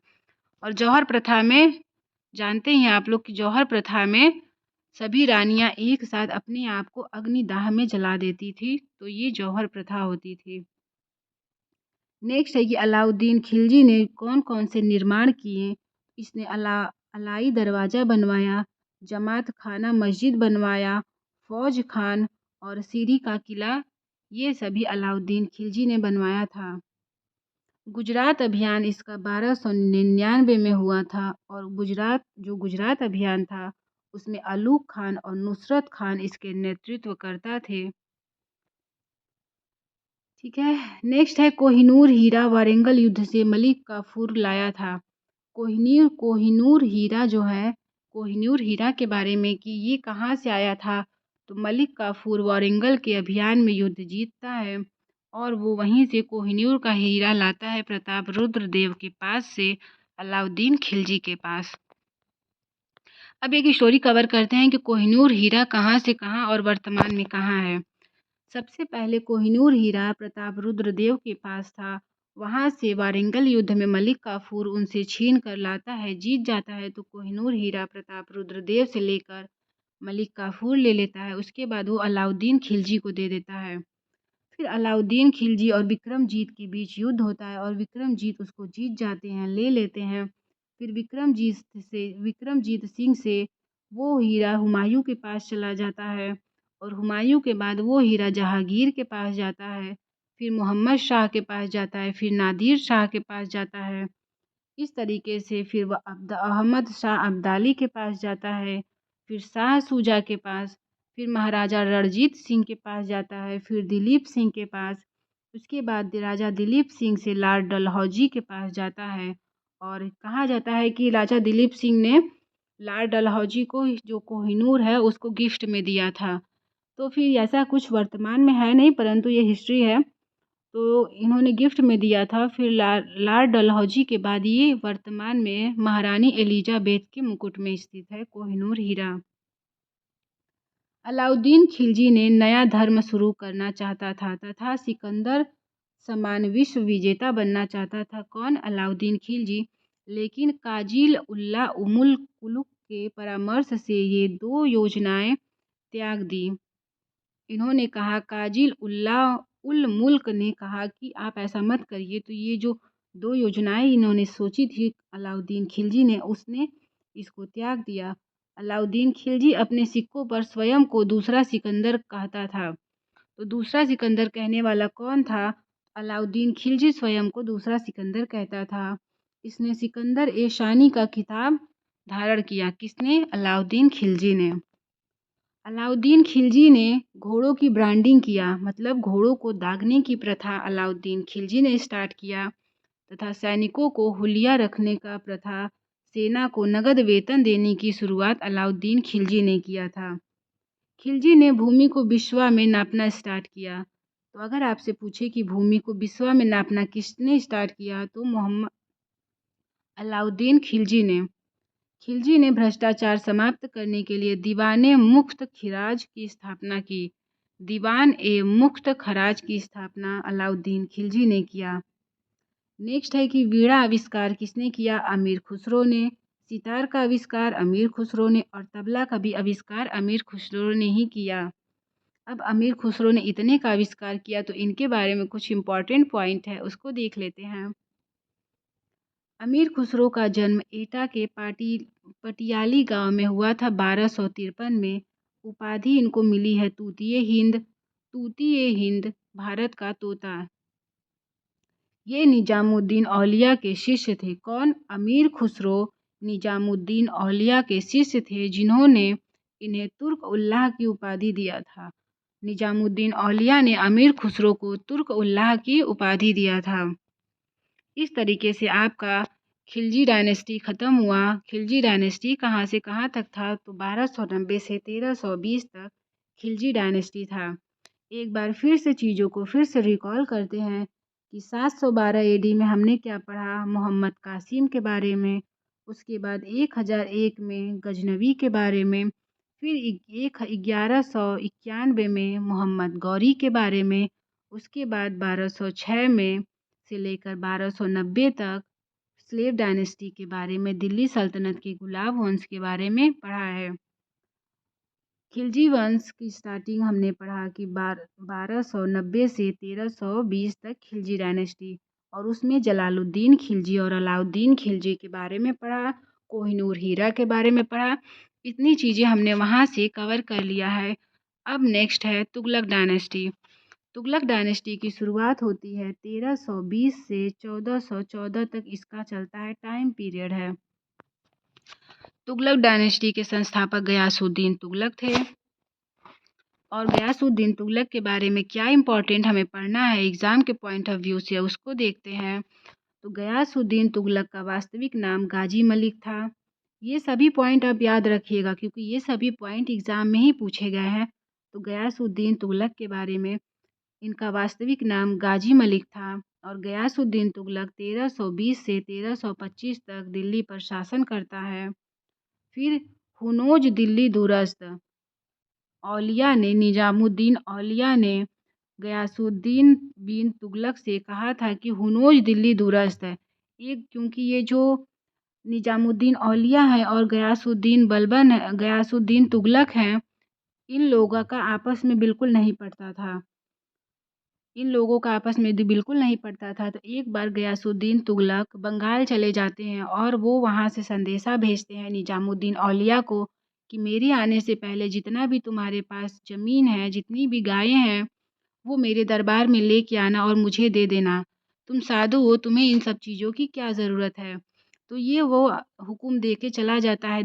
और जौहर प्रथा में जानते हैं आप लोग कि जौहर प्रथा में सभी रानियां एक साथ अपने आप को अग्निदाह में जला देती थी, तो ये जौहर प्रथा होती थी। नेक्स्ट है कि अलाउद्दीन खिलजी ने कौन कौन से निर्माण किए। इसने अलाई दरवाज़ा बनवाया, जमात खाना मस्जिद बनवाया, फौज खान और सीरी का किला, ये सभी अलाउद्दीन खिलजी ने बनवाया था। गुजरात अभियान इसका 1299 में हुआ था और गुजरात अभियान था उसमें अलूक खान और नुसरत खान इसके नेतृत्वकर्ता थे। ठीक है। नेक्स्ट है कोहिनूर हीरा वारंगल युद्ध से मलिक काफूर लाया था। कोहिनूर हीरा जो है, कोहिनूर हीरा के बारे में कि ये कहाँ से आया था, तो मलिक काफूर वारंगल के अभियान में युद्ध जीतता है और वो वहीं से कोहिनूर का हीरा लाता है प्रताप रुद्रदेव के पास से अलाउद्दीन खिलजी के पास। अब एक स्टोरी कवर करते हैं कि कोहिनूर हीरा कहाँ से कहाँ और वर्तमान में कहाँ है। सबसे पहले कोहिनूर हीरा प्रताप रुद्रदेव के पास था। वहाँ से वारंगल युद्ध में मलिक काफूर उनसे छीन कर लाता है, जीत जाता है, तो कोहिनूर हीरा प्रताप रुद्रदेव से लेकर मलिक काफूर ले लेता है। उसके बाद वो अलाउद्दीन खिलजी को दे देता है। फिर अलाउद्दीन खिलजी और विक्रमजीत के बीच युद्ध होता है और विक्रमजीत उसको जीत जाते हैं, ले लेते हैं। फिर विक्रमजीत सिंह से वो हीरा हुमायूं के पास चला जाता है और हुमायूं के बाद वो हीरा जहांगीर के पास जाता है, फिर मोहम्मद शाह के पास जाता है, फिर नादिर शाह के पास जाता है। इस तरीके से फिर वह अहमद शाह अब्दाली के पास जाता है, फिर शाह सूजा के पास, फिर महाराजा रणजीत सिंह के पास जाता है, फिर दिलीप सिंह के पास। उसके बाद राजा दिलीप सिंह से लॉर्ड डलहौजी के पास जाता है और कहा जाता है कि राजा दिलीप सिंह ने लॉर्ड डलहौजी को जो कोहिनूर है उसको गिफ्ट में दिया था। तो फिर ऐसा कुछ वर्तमान में है नहीं, परंतु ये हिस्ट्री है। तो इन्होंने गिफ्ट में दिया था। फिर लॉर्ड डलहौजी के बाद ये वर्तमान में महारानी एलिजाबेथ के मुकुट में स्थित है कोहिनूर हीरा। अलाउद्दीन खिलजी ने नया धर्म शुरू करना चाहता था तथा सिकंदर समान विश्व विजेता बनना चाहता था। कौन? अलाउद्दीन खिलजी। लेकिन काजिल उल्ला उमुल कुलुक के परामर्श से ये दो योजनाएं त्याग दी। इन्होंने कहा, काजिल उल मुल्क ने कहा कि आप ऐसा मत करिए। तो ये जो दो योजनाएं इन्होंने सोची थी अलाउद्दीन खिलजी ने, उसने इसको त्याग दिया। अलाउद्दीन खिलजी अपने सिक्कों पर स्वयं को दूसरा सिकंदर कहता था। तो दूसरा सिकंदर कहने वाला कौन था? अलाउद्दीन खिलजी स्वयं को दूसरा सिकंदर कहता था। इसने सिकंदर ए शानी का खिताब धारण किया। किसने? अलाउद्दीन खिलजी ने। अलाउद्दीन खिलजी ने घोड़ों की ब्रांडिंग किया, मतलब घोड़ों को दागने की प्रथा अलाउद्दीन खिलजी ने स्टार्ट किया तथा सैनिकों को हुलिया रखने का प्रथा, सेना को नगद वेतन देने की शुरुआत अलाउद्दीन खिलजी ने किया था। खिलजी ने भूमि को बिस्वा में नापना स्टार्ट किया। तो अगर आपसे पूछे कि भूमि को बिस्वा में नापना किसने स्टार्ट किया, तो मोहम्मद अलाउद्दीन खिलजी ने भ्रष्टाचार समाप्त करने के लिए दीवाने मुफ्त खिराज की स्थापना की। दीवान ए मुफ्त खराज की स्थापना अलाउद्दीन खिलजी ने किया। नेक्स्ट है कि वीणा आविष्कार किसने किया? अमीर खुसरो ने। सितार का आविष्कार अमीर खुसरो ने और तबला का भी आविष्कार अमीर खुसरो ने ही किया। अब अमीर खुसरो ने इतने का आविष्कार किया तो इनके बारे में कुछ इंपॉर्टेंट पॉइंट है, उसको देख लेते हैं। अमीर खुसरो का जन्म एटा के पटियाली गांव में हुआ था 1253 में। उपाधि इनको मिली है तूतीय हिंद, भारत का तोता। ये निजामुद्दीन औलिया के शिष्य थे। कौन? अमीर खुसरो निजामुद्दीन औलिया के शिष्य थे, जिन्होंने इन्हें तुर्क उल्लाह की उपाधि दिया था। निजामुद्दीन औलिया ने अमीर खुसरो को तुर्क उल्लाह की उपाधि दिया था। इस तरीके से आपका खिलजी डायनेस्टी ख़त्म हुआ। खिलजी डायनेस्टी कहाँ से कहाँ तक था? तो 1290 से 1320 तक खिलजी डायनेस्टी था। एक बार फिर से चीज़ों को फिर से रिकॉल करते हैं कि 712 एडी में हमने क्या पढ़ा? मोहम्मद कासिम के बारे में। उसके बाद 1001 में गजनवी के बारे में। फिर 1191 में मोहम्मद गौरी के बारे में। उसके बाद 1206 में से लेकर 1290 तक स्लेव डायनेस्टी के बारे में, दिल्ली सल्तनत के गुलाब वंश के बारे में पढ़ा है। खिलजी वंश की स्टार्टिंग हमने पढ़ा कि 1290 से 1320 तक खिलजी डायनेस्टी, और उसमें जलालुद्दीन खिलजी और अलाउद्दीन खिलजी के बारे में पढ़ा, कोहिनूर हीरा के बारे में पढ़ा। इतनी चीज़ें हमने वहाँ से कवर कर लिया है। अब नेक्स्ट है तुगलक डायनेस्टी। तुगलक डायनेस्टी की शुरुआत होती है 1320 से 1414 तक इसका चलता है, टाइम पीरियड है। तुगलक डायनेस्टी के संस्थापक गयासुद्दीन तुगलक थे। और गयासुद्दीन तुगलक के बारे में क्या इंपॉर्टेंट हमें पढ़ना है एग्ज़ाम के पॉइंट ऑफ व्यू से, उसको देखते हैं। तो गयासुद्दीन तुगलक का वास्तविक नाम गाजी मलिक था। ये सभी पॉइंट आप याद रखिएगा क्योंकि ये सभी पॉइंट एग्ज़ाम में ही पूछे गए हैं। तो गयासुद्दीन तुगलक के बारे में, इनका वास्तविक नाम गाजी मलिक था। और गयासुद्दीन तुगलक 1320 से 1325 तक दिल्ली पर शासन करता है। फिर हुनोज दिल्ली दूरस्थ औलिया ने, निजामुद्दीन औलिया ने गयासुद्दीन बिन तुगलक से कहा था कि हुनोज दिल्ली दूरस्थ है। ये क्योंकि ये जो निजामुद्दीन औलिया है और गयासुद्दीन तुगलक हैं, इन लोगों का आपस में बिल्कुल नहीं पड़ता था। तो एक बार गयासुद्दीन तुगलक बंगाल चले जाते हैं और वो वहाँ से संदेशा भेजते हैं निजामुद्दीन औलिया को कि मेरे आने से पहले जितना भी तुम्हारे पास ज़मीन है, जितनी भी गायें हैं, वो मेरे दरबार में लेके आना और मुझे दे देना। तुम साधु हो, तुम्हें इन सब चीज़ों की क्या ज़रूरत है? तो ये वो हुक्म दे के चला जाता है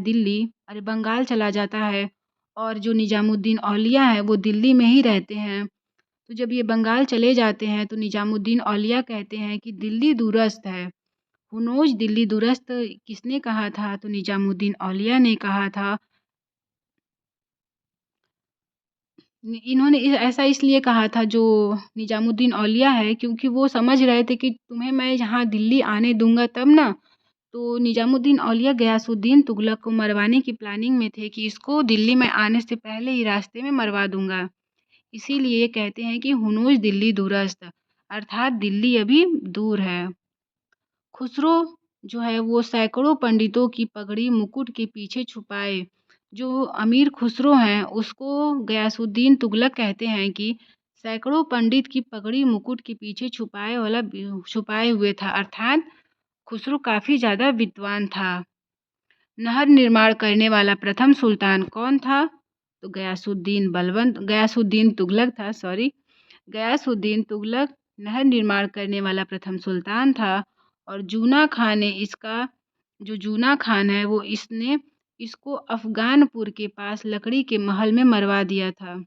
बंगाल चला जाता है। और जो निजामुद्दीन औलिया है वो दिल्ली में ही रहते हैं। तो जब ये बंगाल चले जाते हैं तो निजामुद्दीन औलिया कहते हैं कि दिल्ली दूरस्थ है। हुनोज दिल्ली दूरस्थ किसने कहा था? तो निजामुद्दीन औलिया ने कहा था। इन्होंने ऐसा इसलिए कहा था, जो निजामुद्दीन औलिया है, क्योंकि वो समझ रहे थे कि तुम्हें मैं यहाँ दिल्ली आने दूंगा तब ना। तो निजामुद्दीन औलिया गयासुद्दीन तुगलक को मरवाने की प्लानिंग में थे कि इसको दिल्ली में आने से पहले ही रास्ते में मरवा दूंगा। इसीलिए कहते हैं कि हुनोज दिल्ली दूरस्थ, अर्थात दिल्ली अभी दूर है। खुसरो जो है वो सैकड़ों पंडितों की पगड़ी मुकुट के पीछे छुपाए। जो अमीर खुसरो हैं उसको गयासुद्दीन तुगलक कहते हैं कि सैकड़ों पंडित की पगड़ी मुकुट के पीछे छुपाए हुए था, अर्थात खुसरो काफ़ी ज़्यादा विद्वान था। नहर निर्माण करने वाला प्रथम सुल्तान कौन था? तो गयासुद्दीन तुगलक था। गयासुद्दीन तुगलक नहर निर्माण करने वाला प्रथम सुल्तान था। और जूना खान ने जूना खान है वो इसको अफगानपुर के पास लकड़ी के महल में मरवा दिया था।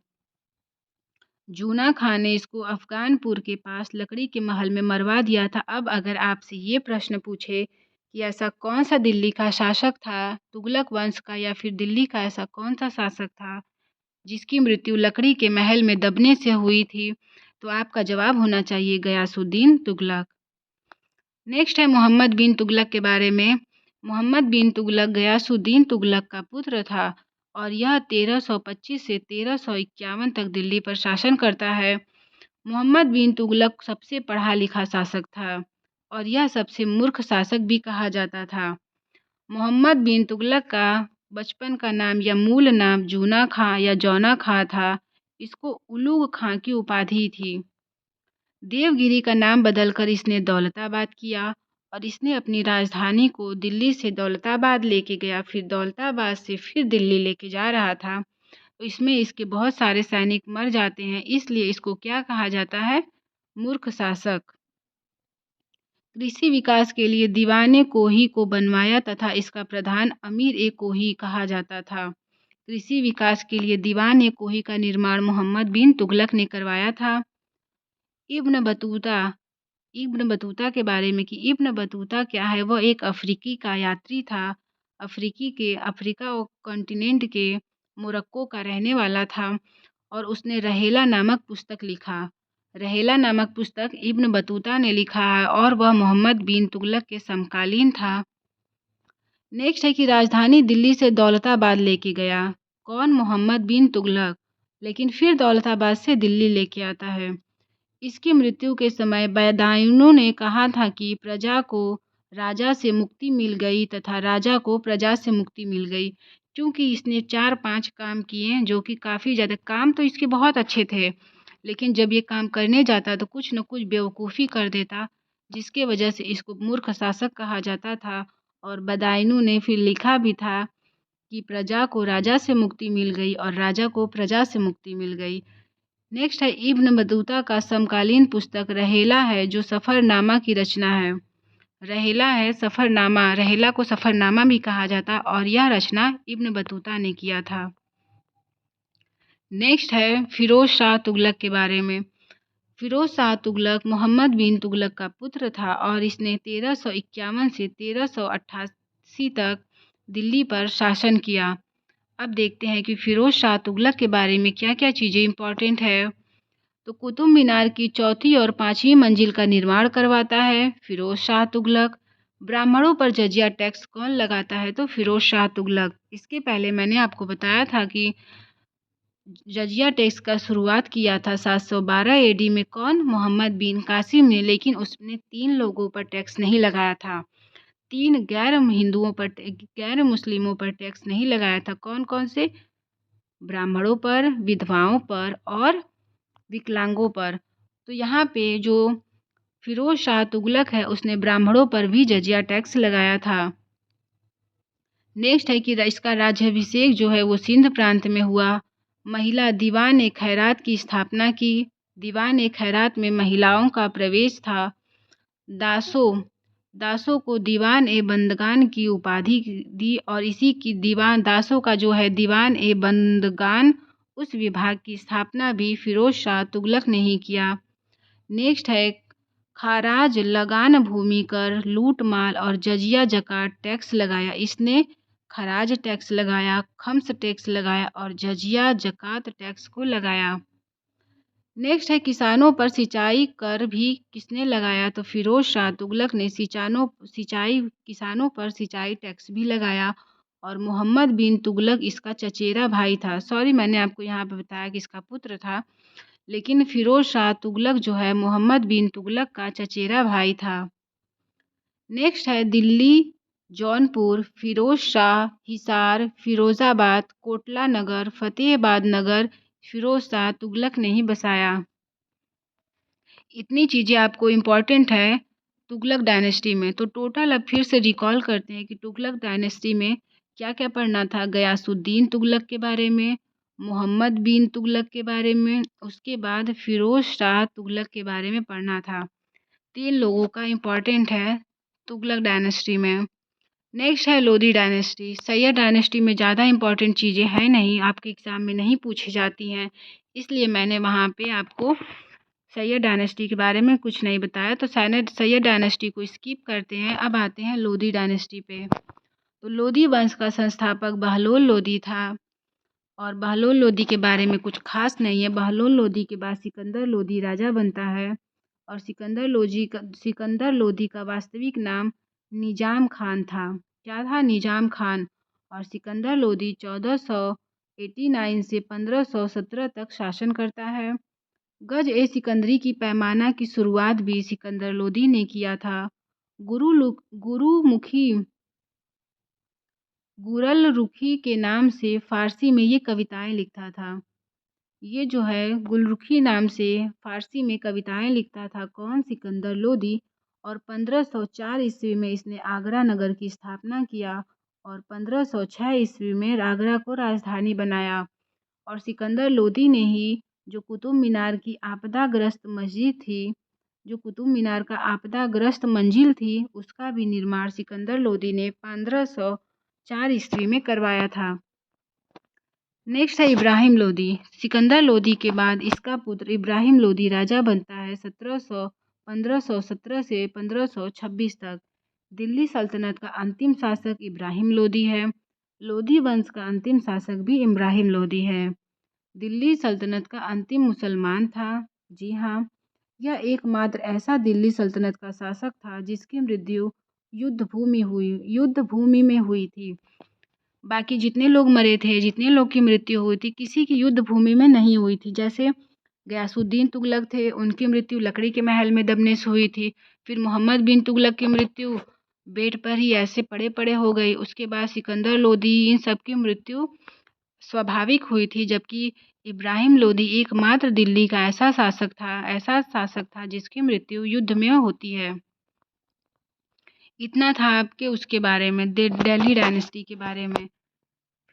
जूना खान ने इसको अफगानपुर के पास लकड़ी के महल में मरवा दिया था। अब अगर आपसे ये प्रश्न पूछे कि ऐसा कौन सा दिल्ली का शासक था, तुगलक वंश का या फिर दिल्ली का ऐसा कौन सा शासक था जिसकी मृत्यु लकड़ी के महल में दबने से हुई थी, तो आपका जवाब होना चाहिए गयासुद्दीन तुगलक। नेक्स्ट है मोहम्मद बिन तुगलक के बारे में। मोहम्मद बिन तुगलक गयासुद्दीन तुगलक का पुत्र था और यह 1325 से 1351 तक दिल्ली पर शासन करता है। मोहम्मद बिन तुगलक सबसे पढ़ा लिखा शासक था और यह सबसे मूर्ख शासक भी कहा जाता था। मोहम्मद बिन तुगलक का बचपन का नाम या मूल नाम जूना खां या जौना खां था। इसको उलूग खां की उपाधि थी। देवगिरी का नाम बदलकर इसने दौलताबाद किया और इसने अपनी राजधानी को दिल्ली से दौलताबाद लेके गया, फिर दौलताबाद से फिर दिल्ली लेके जा रहा था। तो इसमें इसके बहुत सारे सैनिक मर जाते हैं, इसलिए इसको क्या कहा जाता है? मूर्ख शासक। कृषि विकास के लिए दीवान कोही को बनवाया तथा इसका प्रधान अमीर ए कोही कहा जाता था। कृषि विकास के लिए दीवान ए कोही का निर्माण मोहम्मद बिन तुगलक ने करवाया था। इब्न बतूता इब्न बतूता के बारे में कि इब्न बतूता क्या है? वह एक अफ्रीकी का यात्री था। अफ्रीका और कॉन्टिनेंट के मोरक्को का रहने वाला था और उसने रहेला नामक पुस्तक लिखा। रहेला नामक पुस्तक इब्न बतूता ने लिखा है और वह मोहम्मद बिन तुगलक के समकालीन था। नेक्स्ट है कि राजधानी दिल्ली से दौलताबाद लेके गया। कौन? मोहम्मद बिन तुगलक। लेकिन फिर दौलताबाद से दिल्ली लेके आता है। इसकी मृत्यु के समय बदायूंों ने कहा था कि प्रजा को राजा से मुक्ति मिल गई तथा राजा को प्रजा से मुक्ति मिल गई, क्योंकि इसने 4-5 काम किए जो कि काफ़ी ज़्यादा काम तो इसके बहुत अच्छे थे, लेकिन जब ये काम करने जाता तो कुछ न कुछ बेवकूफ़ी कर देता, जिसके वजह से इसको मूर्ख शासक कहा जाता था। और बदायूं ने फिर लिखा भी था कि प्रजा को राजा से मुक्ति मिल गई और राजा को प्रजा से मुक्ति मिल गई। नेक्स्ट है इब्न बतूता का समकालीन पुस्तक रहेला है, जो सफ़रनामा की रचना है। रहेला है सफ़रनामा, रहेला को सफ़रनामा भी कहा जाता और यह रचना इब्न बतूता ने किया था। नेक्स्ट है फिरोज शाह तुगलक के बारे में। फिरोज शाह तुगलक मोहम्मद बिन तुगलक का पुत्र था और इसने 1351 से 1388 तक दिल्ली पर शासन किया। अब देखते हैं कि फिरोज शाह तुगलक के बारे में क्या क्या चीज़ें इंपॉर्टेंट है। तो कुतुब मीनार की 4थी और 5वीं मंजिल का निर्माण करवाता है फिरोज शाह तुगलक। ब्राह्मणों पर जजिया टैक्स कौन लगाता है? तो फिरोज शाह तुगलक। इसके पहले मैंने आपको बताया था कि जजिया टैक्स का शुरुआत किया था 712 एडी में कौन? मोहम्मद बिन कासिम ने, लेकिन उसने 3 लोगों पर टैक्स नहीं लगाया था। 3 गैर मुस्लिमों पर टैक्स नहीं लगाया था। कौन कौन से? ब्राह्मणों पर, विधवाओं पर और विकलांगों पर। तो यहाँ पे जो फिरोज शाह तुगलक है उसने ब्राह्मणों पर भी जजिया टैक्स लगाया था। नेक्स्ट है कि इसका राज्याभिषेक जो है वो सिंध प्रांत में हुआ। महिला दीवान ए खैरात की स्थापना की। दीवान ए खैरात में महिलाओं का प्रवेश था। दासों को दीवान ए बंदगान की उपाधि दी और इसी की दासों का जो है दीवान ए बंदगान, उस विभाग की स्थापना भी फिरोज शाह तुगलक ने ही किया। नेक्स्ट है खाराज लगान भूमि कर, लूट माल और जजिया जकात टैक्स लगाया। इसने खराज टैक्स लगाया, खम्स टैक्स लगाया और जजिया जकात टैक्स को लगाया। नेक्स्ट है किसानों पर सिंचाई कर भी किसने लगाया? तो फिरोज शाह तुगलक ने किसानों पर सिंचाई टैक्स भी लगाया और मोहम्मद बिन तुगलक इसका चचेरा भाई था। सॉरी, मैंने आपको यहाँ पे बताया कि इसका पुत्र था, लेकिन फिरोज शाह तुगलक जो है मोहम्मद बिन तुगलक का चचेरा भाई था। नेक्स्ट है दिल्ली, जौनपुर, फिरोज शाह, हिसार, फिरोजाबाद, कोटला नगर, फतेहाबाद नगर फिरोज शाह तुगलक ने ही बसाया। इतनी चीज़ें आपको इम्पॉर्टेंट है तुगलक डायनेस्टी में। तो टोटल अब फिर से रिकॉल करते हैं कि तुगलक डायनेस्टी में क्या क्या पढ़ना था। गयासुद्दीन तुगलक के बारे में, मोहम्मद बिन तुगलक के बारे में, उसके बाद फिरोज शाह तुगलक के बारे में पढ़ना था। 3 लोगों का इम्पॉर्टेंट है तुगलक डायनेस्टी में। नेक्स्ट है लोधी डायनेस्टी। सैयद डायनेस्टी में ज़्यादा इंपॉर्टेंट चीज़ें हैं नहीं, आपके एग्ज़ाम में नहीं पूछी जाती हैं, इसलिए मैंने वहाँ पे आपको सैयद डायनेस्टी के बारे में कुछ नहीं बताया। तो सैयद डायनेस्टी को स्किप करते हैं। अब आते हैं लोधी डायनेस्टी पे। तो लोधी वंश का संस्थापक बहलोल लोधी था और बहलोल लोदी के बारे में कुछ खास नहीं है। बहलोल लोदी के बाद सिकंदर लोदी राजा बनता है और सिकंदर लोदी का वास्तविक नाम निजाम खान था। क्या था? निजाम खान। और सिकंदर लोदी 1489 से 1517 तक शासन करता है। गज ए सिकंदरी की पैमाना की शुरुआत भी सिकंदर लोदी ने किया था। गुरुमुखी गुरलरुखी के नाम से फारसी में ये कविताएं लिखता था। ये जो है गुलरुखी नाम से फारसी में कविताएं लिखता था। कौन? सिकंदर लोदी। और 1504 ईस्वी में इसने आगरा नगर की स्थापना किया और 1506 ईस्वी में आगरा को राजधानी बनाया। और सिकंदर लोदी ने ही जो कुतुब मीनार की आपदाग्रस्त मस्जिद थी, जो कुतुब मीनार का आपदाग्रस्त मंजिल थी, उसका भी निर्माण सिकंदर लोदी ने 1504 ईस्वी में करवाया था। नेक्स्ट है इब्राहिम लोदी। सिकंदर लोदी के बाद इसका पुत्र इब्राहिम लोदी राजा बनता है 1517 से 1526 तक। दिल्ली सल्तनत का अंतिम शासक इब्राहिम लोदी है। लोदी वंश का अंतिम शासक भी इब्राहिम लोदी है। दिल्ली सल्तनत का अंतिम मुसलमान था। जी हाँ, यह एकमात्र ऐसा दिल्ली सल्तनत का शासक था जिसकी मृत्यु युद्ध भूमि में हुई थी। बाकी जितने लोग मरे थे, जितने लोग की मृत्यु हुई थी, किसी की युद्ध भूमि में नहीं हुई थी। जैसे गयासुद्दीन तुगलक थे, उनकी मृत्यु लकड़ी के महल में दबने से हुई थी। फिर मोहम्मद बिन तुगलक की मृत्यु बेड पर ही ऐसे पड़े पड़े हो गई। उसके बाद सिकंदर लोदी, इन सब की मृत्यु स्वाभाविक हुई थी। जबकि इब्राहिम लोदी एकमात्र दिल्ली का ऐसा शासक था जिसकी मृत्यु युद्ध में होती है। इतना था आपके उसके बारे में, दिल्ली डायनेस्टी के बारे में।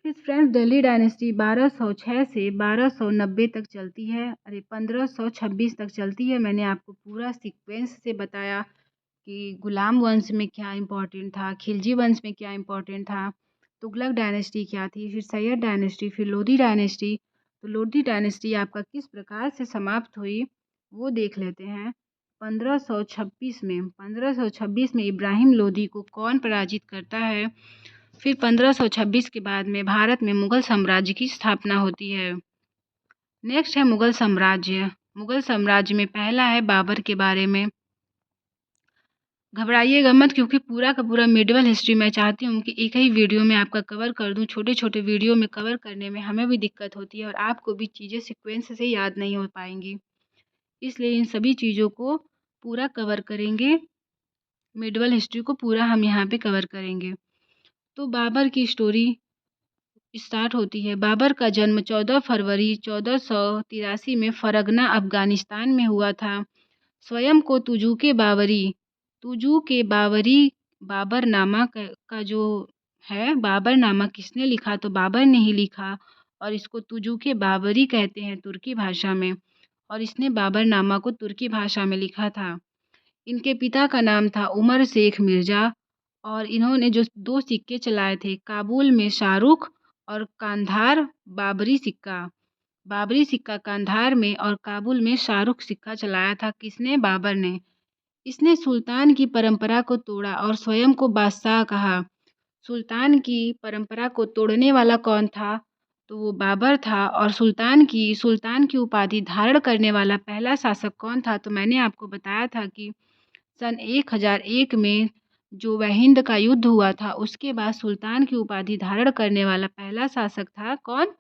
फिर फ्रेंड्स, दिल्ली डायनेस्टी 1206 से 1290 तक चलती है। 1526 तक चलती है। मैंने आपको पूरा सीक्वेंस से बताया कि गुलाम वंश में क्या इम्पोर्टेंट था, खिलजी वंश में क्या इम्पोर्टेंट था, तुगलक डायनेस्टी क्या थी, फिर सैयद डायनेस्टी, फिर लोदी डायनेस्टी। तो लोदी डायनेस्टी आपका किस प्रकार से समाप्त हुई वो देख लेते हैं। 1526 में इब्राहिम लोदी को कौन पराजित करता है? फिर 1526 के बाद में भारत में मुगल साम्राज्य की स्थापना होती है। नेक्स्ट है मुगल साम्राज्य। मुगल साम्राज्य में पहला है बाबर के बारे में। घबराइएगा मत, क्योंकि पूरा का पूरा मिडिवल हिस्ट्री मैं चाहती हूँ कि एक ही वीडियो में आपका कवर कर दूँ। छोटे छोटे वीडियो में कवर करने में हमें भी दिक्कत होती है और आपको भी चीज़ें सीक्वेंस से याद नहीं हो पाएंगी। इसलिए इन सभी चीज़ों को पूरा कवर करेंगे। मिडिवल हिस्ट्री को पूरा हम यहाँ पे कवर करेंगे। तो बाबर की स्टोरी स्टार्ट होती है। बाबर का जन्म 14 फरवरी 1483 में फरगना अफगानिस्तान में हुआ था। स्वयं को तुजू के बाबरी बाबरनामा का जो है, बाबरनामा किसने लिखा? तो बाबर ने ही लिखा और इसको तुजू के बाबरी कहते हैं तुर्की भाषा में। और इसने बाबरनामा को तुर्की भाषा में लिखा था। इनके पिता का नाम था उमर शेख मिर्ज़ा और इन्होंने जो 2 सिक्के चलाए थे, काबुल में शाहरुख और कांधार बाबरी सिक्का कांधार में और काबुल में शाहरुख सिक्का चलाया था। किसने? बाबर ने। इसने सुल्तान की परंपरा को तोड़ा और स्वयं को बादशाह कहा। सुल्तान की परंपरा को तोड़ने वाला कौन था? तो वो बाबर था। और सुल्तान की उपाधि धारण करने वाला पहला शासक कौन था? तो मैंने आपको बताया था कि सन 1001 में जो वह हिंद का युद्ध हुआ था, उसके बाद सुल्तान की उपाधि धारण करने वाला पहला शासक था कौन?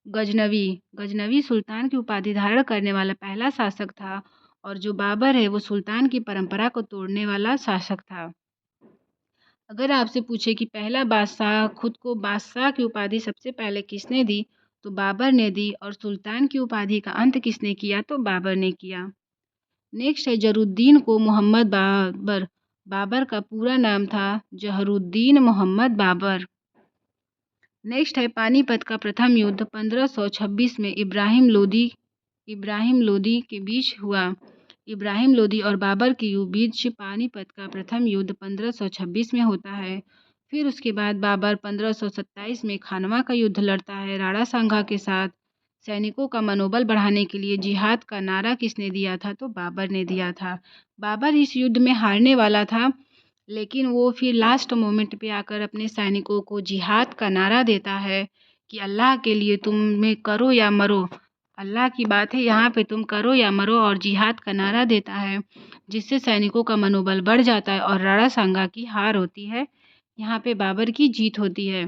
गजनवी सुल्तान की उपाधि धारण करने वाला पहला शासक था। और जो बाबर है वो सुल्तान की परंपरा को तोड़ने वाला शासक था। अगर आपसे पूछे कि पहला बादशाह, खुद को बादशाह की उपाधि सबसे पहले किसने दी? तो बाबर ने दी। और सुल्तान की उपाधि का अंत किसने किया? तो बाबर ने किया। नेक्स्ट है जहरूद्दीन को मोहम्मद बाबर। बाबर का पूरा नाम था जहरूद्दीन मोहम्मद बाबर। नेक्स्ट है पानीपत का प्रथम युद्ध 1526 में इब्राहिम लोदी के बीच हुआ। इब्राहिम लोदी और बाबर के बीच पानीपत का प्रथम युद्ध 1526 में होता है। फिर उसके बाद बाबर 1527 में खानवा का युद्ध लड़ता है राणा सांगा के साथ। सैनिकों का मनोबल बढ़ाने के लिए जिहाद का नारा किसने दिया था? तो बाबर ने दिया था। बाबर इस युद्ध में हारने वाला था, लेकिन वो फिर लास्ट मोमेंट पे आकर अपने सैनिकों को जिहाद का नारा देता है कि अल्लाह के लिए तुम्हें करो या मरो। अल्लाह की बात है, यहाँ पे तुम करो या मरो, और जिहाद का नारा देता है, जिससे सैनिकों का मनोबल बढ़ जाता है और राणा सांगा की हार होती है। यहाँ पे बाबर की जीत होती है।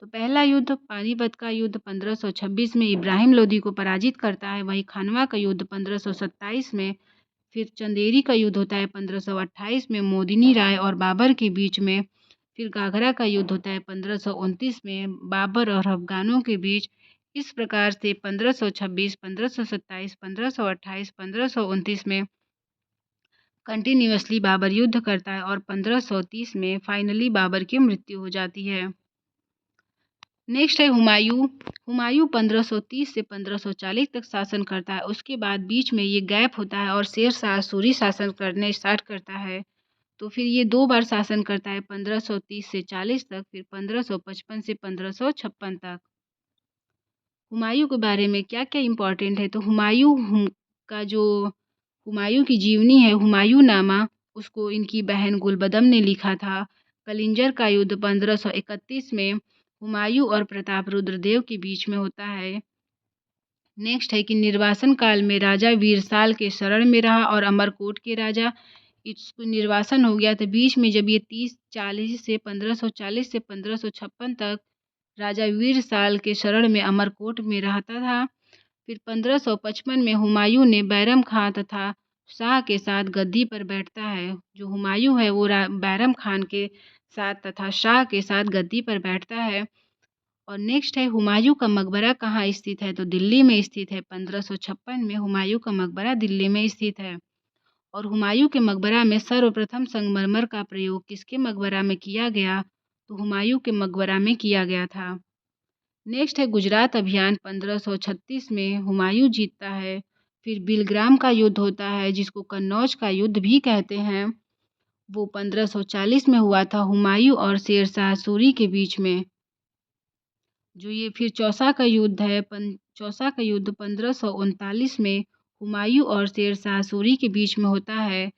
तो पहला युद्ध पानीपत का युद्ध 1526 में इब्राहिम लोदी को पराजित करता है। वहीं खानवा का युद्ध 1527 में, फिर चंदेरी का युद्ध होता है 1528 में मोदिनी राय और बाबर के बीच में। फिर घाघरा का युद्ध होता है 1529 में बाबर और अफगानों के बीच। इस प्रकार से 1526, 1527, 1528, 1529 में कंटिन्यूअसली बाबर युद्ध करता है और 1530 में फाइनली बाबर की मृत्यु हो जाती है। नेक्स्ट है हुमायूं। हुमायूं 1530 से 1540 तक शासन करता है। उसके बाद बीच में ये गैप होता है और शेर शाह सूरी शासन करने स्टार्ट करता है। तो फिर ये 2 बार शासन करता है, 1530 से 40 तक, फिर 1555 से 1556 तक। हुमायूं के बारे में क्या-क्या इम्पोर्टेंट है, तो का जो हुमायूं की जीवनी है, हुमायूंनामा, उसको इनकी बहन गुलबदम ने लिखा था। कलिंजर का युद्ध 1531 में हुमायूं और प्रताप रुद्रदेव के बीच में होता है। नेक्स्ट है कि निर्वासन काल में राजा वीरसाल के शरण में रहा और अमरकोट के राजा, इसको निर्वासन हो गया था बीच में, जब ये 30-40 से 1540 से 1556 तक राजा वीरसाल के शरण में अमरकोट में रहता था। फिर 1555 में हुमायूं ने बैरम खां तथा शाह के साथ गद्दी पर बैठता है। जो हुमायूं है वो बैरम खान के साथ तथा शाह के साथ गद्दी पर बैठता है। और नेक्स्ट है हुमायूं का मकबरा कहाँ स्थित है, तो दिल्ली में स्थित है। 1556 में हुमायूं का मकबरा दिल्ली में स्थित है। और हुमायूं के मकबरा में सर्वप्रथम संगमरमर का प्रयोग किसके मकबरा में किया गया, तो हुमायूं के मकबरा में किया गया था। नेक्स्ट है गुजरात अभियान 1536 में हुमायूं जीतता है। फिर बिलग्राम का युद्ध होता है, जिसको कन्नौज का युद्ध भी कहते हैं, वो 1540 में हुआ था हुमायूं और शेर शाह सूरी के बीच में। जो ये फिर चौसा का युद्ध है, चौसा का युद्ध 1539 में हुमायूं और शेर शाह सूरी के बीच में होता है।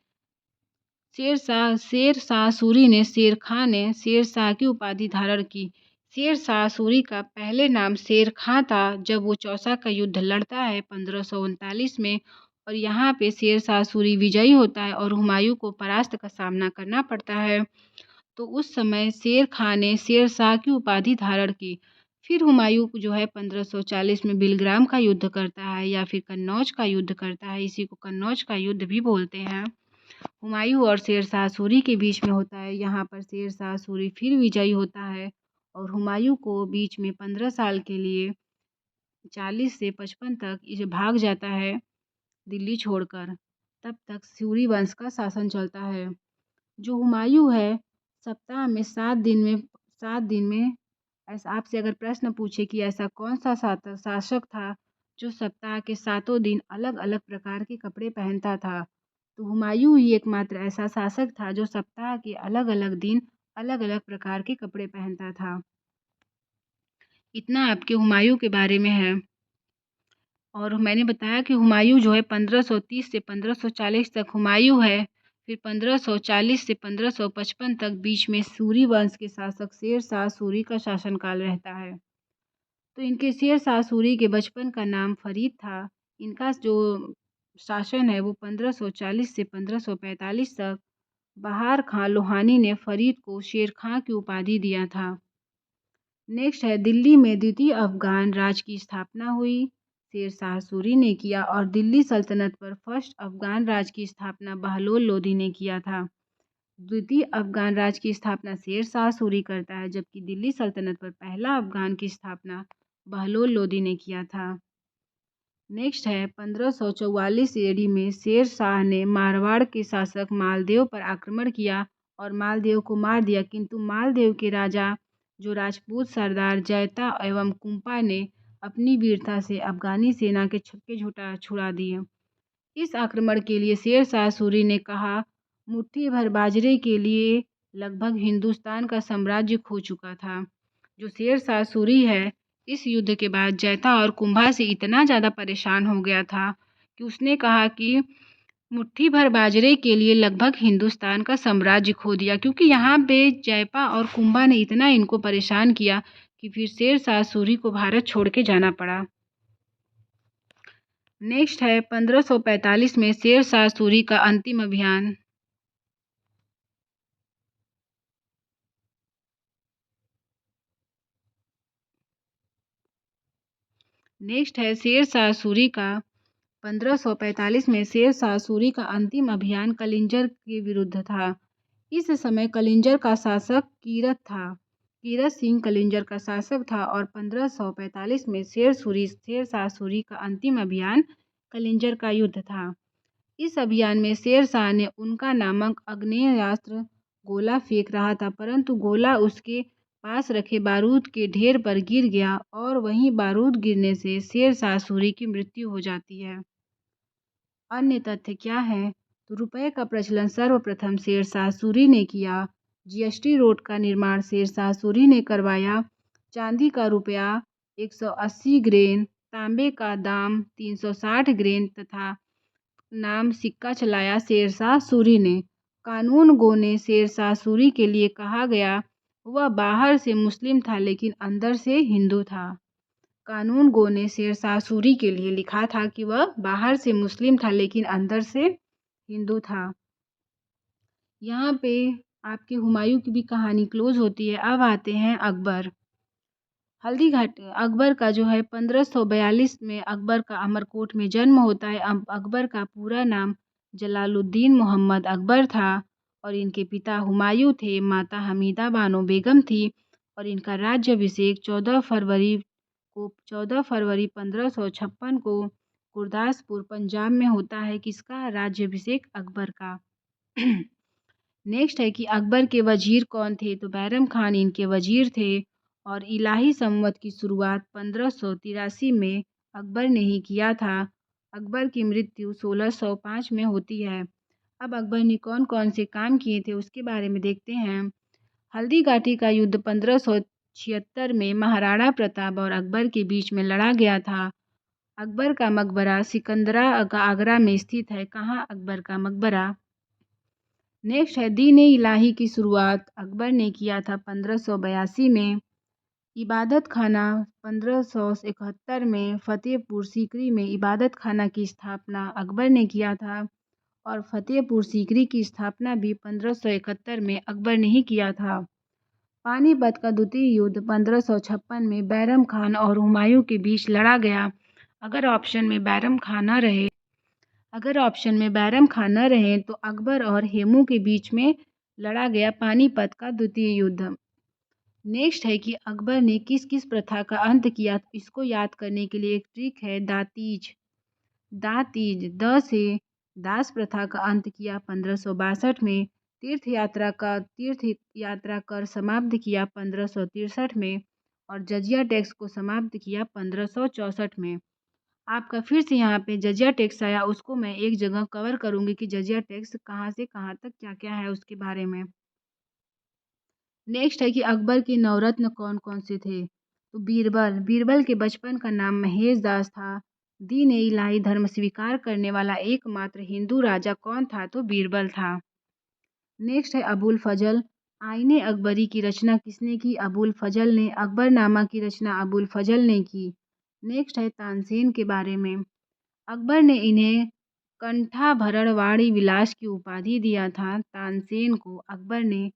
शेर शाह सूरी ने शेर खां ने शेर शाह की उपाधि धारण की। शेर शाह सूरी का पहले नाम शेर खां था जब वो चौसा का युद्ध लड़ता है 1539 में, और यहाँ पे शेर शाह सूरी विजयी होता है और हुमायूं को परास्त का सामना करना पड़ता है। तो उस समय शेर खां ने शेर शाह की उपाधि धारण की। फिर हुमायूं जो है 1540 में बिलग्राम का युद्ध करता है या फिर कन्नौज का युद्ध करता है, इसी को कन्नौज का युद्ध भी बोलते हैं। हुमायूं और शेर शाह सूरी के बीच में होता है। यहाँ पर शेर शाह सूरी फिर विजयी होता है और हुमायूं को बीच में 15 साल के लिए 40 से 55 तक ये भाग जाता है दिल्ली छोड़कर। तब तक सूरी वंश का शासन चलता है। जो हुमायूं है सप्ताह में 7 दिन में ऐसा आपसे अगर प्रश्न पूछे कि ऐसा कौन सा शासक था जो सप्ताह के 7 दिन अलग अलग प्रकार के कपड़े पहनता था, तो हुमायूं ही एकमात्र ऐसा शासक था जो सप्ताह के अलग अलग दिन अलग अलग प्रकार के कपड़े पहनता था। इतना आपके हुमायूं के बारे में है। और मैंने बताया कि हुमायूं जो है 1530 से 1540 तक हुमायूं है। फिर 1540 से 1555 तक बीच में सूरी वंश के शासक शेर शाह सूरी का शासनकाल रहता है। तो इनके शेर शाह सूरी के बचपन का नाम फरीद था। इनका जो शासन है वो 1540 से 1545 तक बहार खां लोहानी ने फरीद को शेर खां की उपाधि दिया था। नेक्स्ट है दिल्ली में द्वितीय अफगान राज की स्थापना हुई, शेर शाह सूरी ने किया, और दिल्ली सल्तनत पर फर्स्ट अफगान राज की स्थापना बहलोल लोदी ने किया था। द्वितीय अफगान राज की स्थापना शेर शाह सूरी करता है, जबकि दिल्ली सल्तनत पर पहला अफगान की स्थापना बहलोल लोदी ने किया था। नेक्स्ट है 1544 ईस्वी में शेर शाह ने मारवाड़ के शासक मालदेव पर आक्रमण किया और मालदेव को मार दिया, किंतु मालदेव के राजा जो राजपूत सरदार जयता एवं कुंपा ने अपनी वीरता से अफगानी सेना के छक्के छुड़ा दिए। इस आक्रमण के लिए शेर शाह सूरी ने कहा, मुट्ठी भर बाजरे के लिए लगभग हिंदुस्तान का साम्राज्य खो चुका था। जो शेर शाह सूरी है इस युद्ध के बाद जैता और कुंभा से इतना ज़्यादा परेशान हो गया था कि उसने कहा कि मुट्ठी भर बाजरे के लिए लगभग हिंदुस्तान का साम्राज्य खो दिया, क्योंकि यहाँ पे जयपा और कुंभा ने इतना इनको परेशान किया कि कि फिर शेर शाह सूरी को भारत छोड़ के जाना पड़ा। नेक्स्ट है 1545 में शेर शाह सूरी का अंतिम अभियान। नेक्स्ट है शेर शाह सूरी का 1545 में शेर शाह सूरी का अंतिम अभियान कलिंजर के विरुद्ध था। इस समय कलिंजर का शासक कीरत सिंह कलिंजर का शासक था और 1545 में शेर शाह सूरी का अंतिम अभियान कलिंजर का युद्ध था। इस अभियान में शेर शाह ने उनका नामक आग्नेयास्त्र गोला फेंक रहा था, परंतु गोला उसके पास रखे बारूद के ढेर पर गिर गया और वहीं बारूद गिरने से शेर शाह सूरी की मृत्यु हो जाती है। अन्य तथ्य क्या है? तो रुपए का प्रचलन सर्वप्रथम शेर शाह सूरी ने किया। जीएसटी रोड का निर्माण शेर शाह सूरी ने करवाया। चांदी का रुपया 180 ग्रेन, तांबे का दाम 360 ग्रेन तथा नाम सिक्का चलाया शेर शाह सूरी ने। कानून गो ने शेर शाह सूरी के लिए कहा गया वह बाहर से मुस्लिम था लेकिन अंदर से हिंदू था। कानून गो ने शेर शाह सूरी के लिए लिखा था कि वह बाहर से मुस्लिम था लेकिन अंदर से हिंदू था। यहाँ पे आपके हुमायूं की भी कहानी क्लोज होती है। अब आते हैं अकबर। हल्दीघाटी अकबर का जो है 1542 में अकबर का अमरकोट में जन्म होता है। अकबर का पूरा नाम जलालुद्दीन मोहम्मद अकबर था और इनके पिता हुमायूं थे, माता हमीदा बानो बेगम थी और इनका राज्याभिषेक 14 फरवरी 1556 को गुरदासपुर पंजाब में होता है। किसका राज्याभिषेक? अकबर का। नेक्स्ट है कि अकबर के वजीर कौन थे? तो बैरम खान इनके वजीर थे और इलाही संवत की शुरुआत 1583 में अकबर ने ही किया था। अकबर की मृत्यु 1605 में होती है। अब अकबर ने कौन कौन से काम किए थे उसके बारे में देखते हैं। हल्दीघाटी का युद्ध 1576 में महाराणा प्रताप और अकबर के बीच में लड़ा गया था। अकबर का मकबरा सिकंदरा आगरा में स्थित है। कहाँ? अकबर का मकबरा। नेक्स्ट है दीन इलाही की शुरुआत अकबर ने किया था 1582 में। इबादत खाना 1571 में। फतेहपुर सीकरी में इबादत खाना की स्थापना अकबर ने किया था और फतेहपुर सीकरी की स्थापना भी 1571 में अकबर ने ही किया था। पानीपत का द्वितीय युद्ध 1556 में बैरम खान और हुमायूं के बीच लड़ा गया। अगर ऑप्शन में बैरम खान न रहे तो अकबर और हेमू के बीच में लड़ा गया पानीपत का द्वितीय युद्ध। नेक्स्ट है कि अकबर ने किस किस प्रथा का अंत किया। इसको याद करने के लिए एक ट्रिक है दातीज। द से दास प्रथा का अंत किया 1562 में। तीर्थ यात्रा कर समाप्त किया 1563 में और जजिया टैक्स को समाप्त किया 1564 में। आपका फिर से यहाँ पे जजिया टैक्स आया, उसको मैं एक जगह कवर करूँगी कि जजिया टैक्स कहाँ से कहाँ तक क्या क्या है उसके बारे में। नेक्स्ट है कि अकबर के नवरत्न कौन कौन से थे। तो बीरबल के बचपन का नाम महेश दास था। दीन इलाही धर्म स्वीकार करने वाला एकमात्र हिंदू राजा कौन था? तो बीरबल था। नेक्स्ट है अबुल फजल। आईने अकबरी की रचना किसने की? अबुल फजल ने। अकबरनामा की रचना अबुल फजल ने की। नेक्स्ट है तानसेन के बारे में। अकबर ने इन्हें कंठाभरण वाणी विलास की उपाधि दिया था तानसेन को अकबर ने।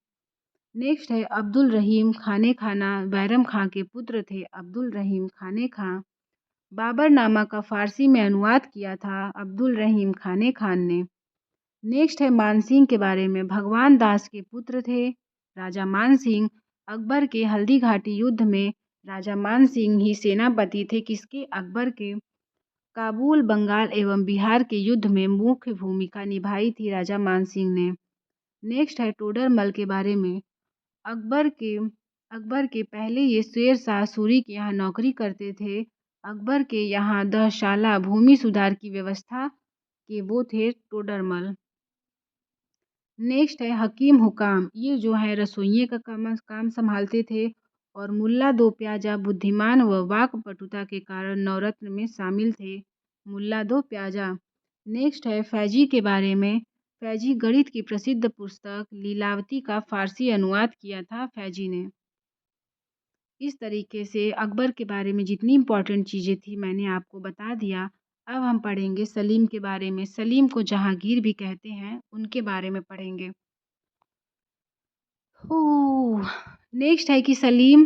नेक्स्ट है अब्दुल रहीम खाने खाना बैरम खां के पुत्र थे अब्दुल रहीम खाने खां। बाबरनामा का फारसी में अनुवाद किया था अब्दुल रहीम खाने खान ने। नेक्स्ट है मानसिंह के बारे में। भगवान दास के पुत्र थे राजा मानसिंह। अकबर के हल्दीघाटी युद्ध में राजा मानसिंह ही सेनापति थे। किसके? अकबर के। काबुल, बंगाल एवं बिहार के युद्ध में मुख्य भूमिका निभाई थी राजा मानसिंह ने। नेक्स्ट है टोडरमल के बारे में। अकबर के पहले ये शेर शाह सूरी के यहाँ नौकरी करते थे। अकबर के यहाँ दहशाला भूमि सुधार की व्यवस्था के वो थे टोडरमल। नेक्स्ट है हकीम हुकाम। ये जो है रसोइये का काम संभालते थे और मुल्ला दो प्याजा बुद्धिमान व वाक्पटुता के कारण नवरत्न में शामिल थे। मुल्ला दो प्याजा। नेक्स्ट है फैजी के बारे में। फैजी गणित की प्रसिद्ध पुस्तक लीलावती का फारसी अनुवाद किया था फैजी ने। इस तरीके से अकबर के बारे में जितनी इम्पोर्टेंट चीज़ें थी मैंने आपको बता दिया। अब हम पढ़ेंगे सलीम के बारे में। सलीम को जहांगीर भी कहते हैं, उनके बारे में पढ़ेंगे। ओह! नेक्स्ट है कि सलीम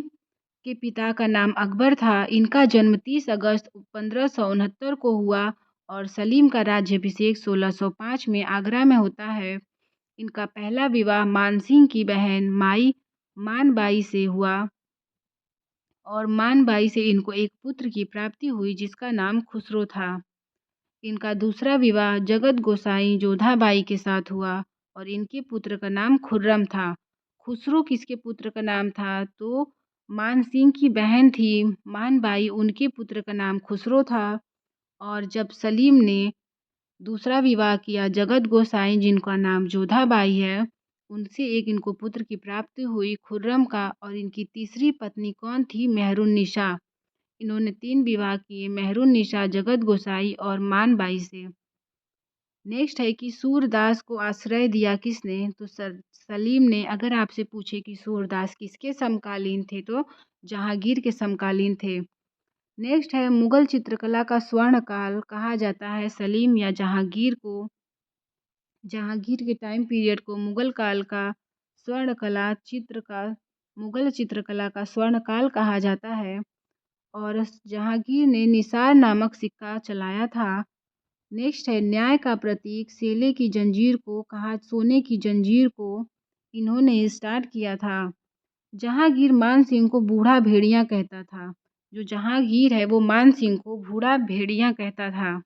के पिता का नाम अकबर था। इनका जन्म 30 अगस्त 1569 को हुआ और सलीम का राज्याभिषेक 1605 में आगरा में होता है। इनका पहला विवाह मानसिंह की बहन माई मानबाई से हुआ और मानबाई से इनको एक पुत्र की प्राप्ति हुई जिसका नाम खुसरो था। इनका दूसरा विवाह जगत गोसाई जोधाबाई के साथ हुआ और इनके पुत्र का नाम खुर्रम था। खुसरो किसके पुत्र का नाम था? तो मानसिंह की बहन थी मानबाई, उनके पुत्र का नाम खुसरो था। और जब सलीम ने दूसरा विवाह किया जगत गोसाई जिनका नाम जोधाबाई है, उनसे एक इनको पुत्र की प्राप्ति हुई खुर्रम का। और इनकी तीसरी पत्नी कौन थी? मेहरुन्निसा। इन्होंने 3 विवाह किए, मेहरुन्निसा, जगत गोसाई और मानबाई से। नेक्स्ट है कि सूरदास को आश्रय दिया किसने? तो सलीम ने। अगर आपसे पूछे कि सूरदास किसके समकालीन थे तो जहांगीर के समकालीन थे। नेक्स्ट है मुगल चित्रकला का स्वर्ण काल कहा जाता है सलीम या जहांगीर को। जहांगीर के टाइम पीरियड को मुगल काल का स्वर्ण कला चित्र का मुगल चित्रकला का स्वर्ण काल कहा जाता है। और जहांगीर ने निसार नामक सिक्का चलाया था। नेक्स्ट है न्याय का प्रतीक सेले की जंजीर को कहा सोने की जंजीर को इन्होंने स्टार्ट किया था। जहांगीर मान सिंह को बूढ़ा भेड़िया कहता था। जो जहांगीर है वो मान सिंह को बूढ़ा भेड़िया कहता था।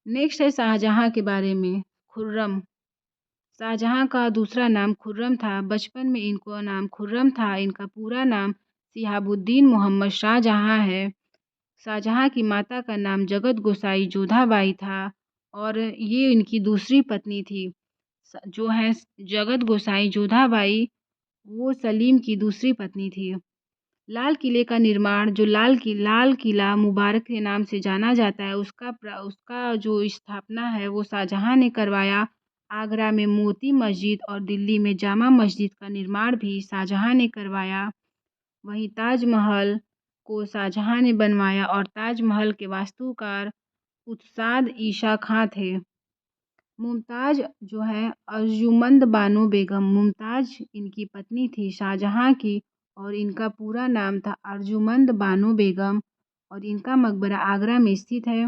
नेक्स्ट है शाहजहां के बारे में। खुर्रम। शाहजहां का दूसरा नाम खुर्रम था। बचपन में इनको नाम खुर्रम था। इनका पूरा नाम सिहाबुद्दीन मोहम्मद शाहजहां है। शाहजहां की माता का नाम जगत गोसाई जोधाबाई था और ये इनकी दूसरी पत्नी थी। जो है जगत गोसाई जोधाबाई, वो सलीम की दूसरी पत्नी थी। लाल किले का निर्माण, जो लाल किला मुबारक के नाम से जाना जाता है, उसका जो स्थापना है वो शाहजहां ने करवाया। आगरा में मोती मस्जिद और दिल्ली में जामा मस्जिद का निर्माण भी शाहजहां ने करवाया। वहीं ताजमहल को शाहजहां ने बनवाया और ताजमहल के वास्तुकार उत्साद ईशा खां थे। मुमताज जो है अर्जुमंद बानो बेगम, मुमताज इनकी पत्नी थी शाहजहां की और इनका पूरा नाम था अर्जुमंद बानो बेगम। और इनका मकबरा आगरा में स्थित है।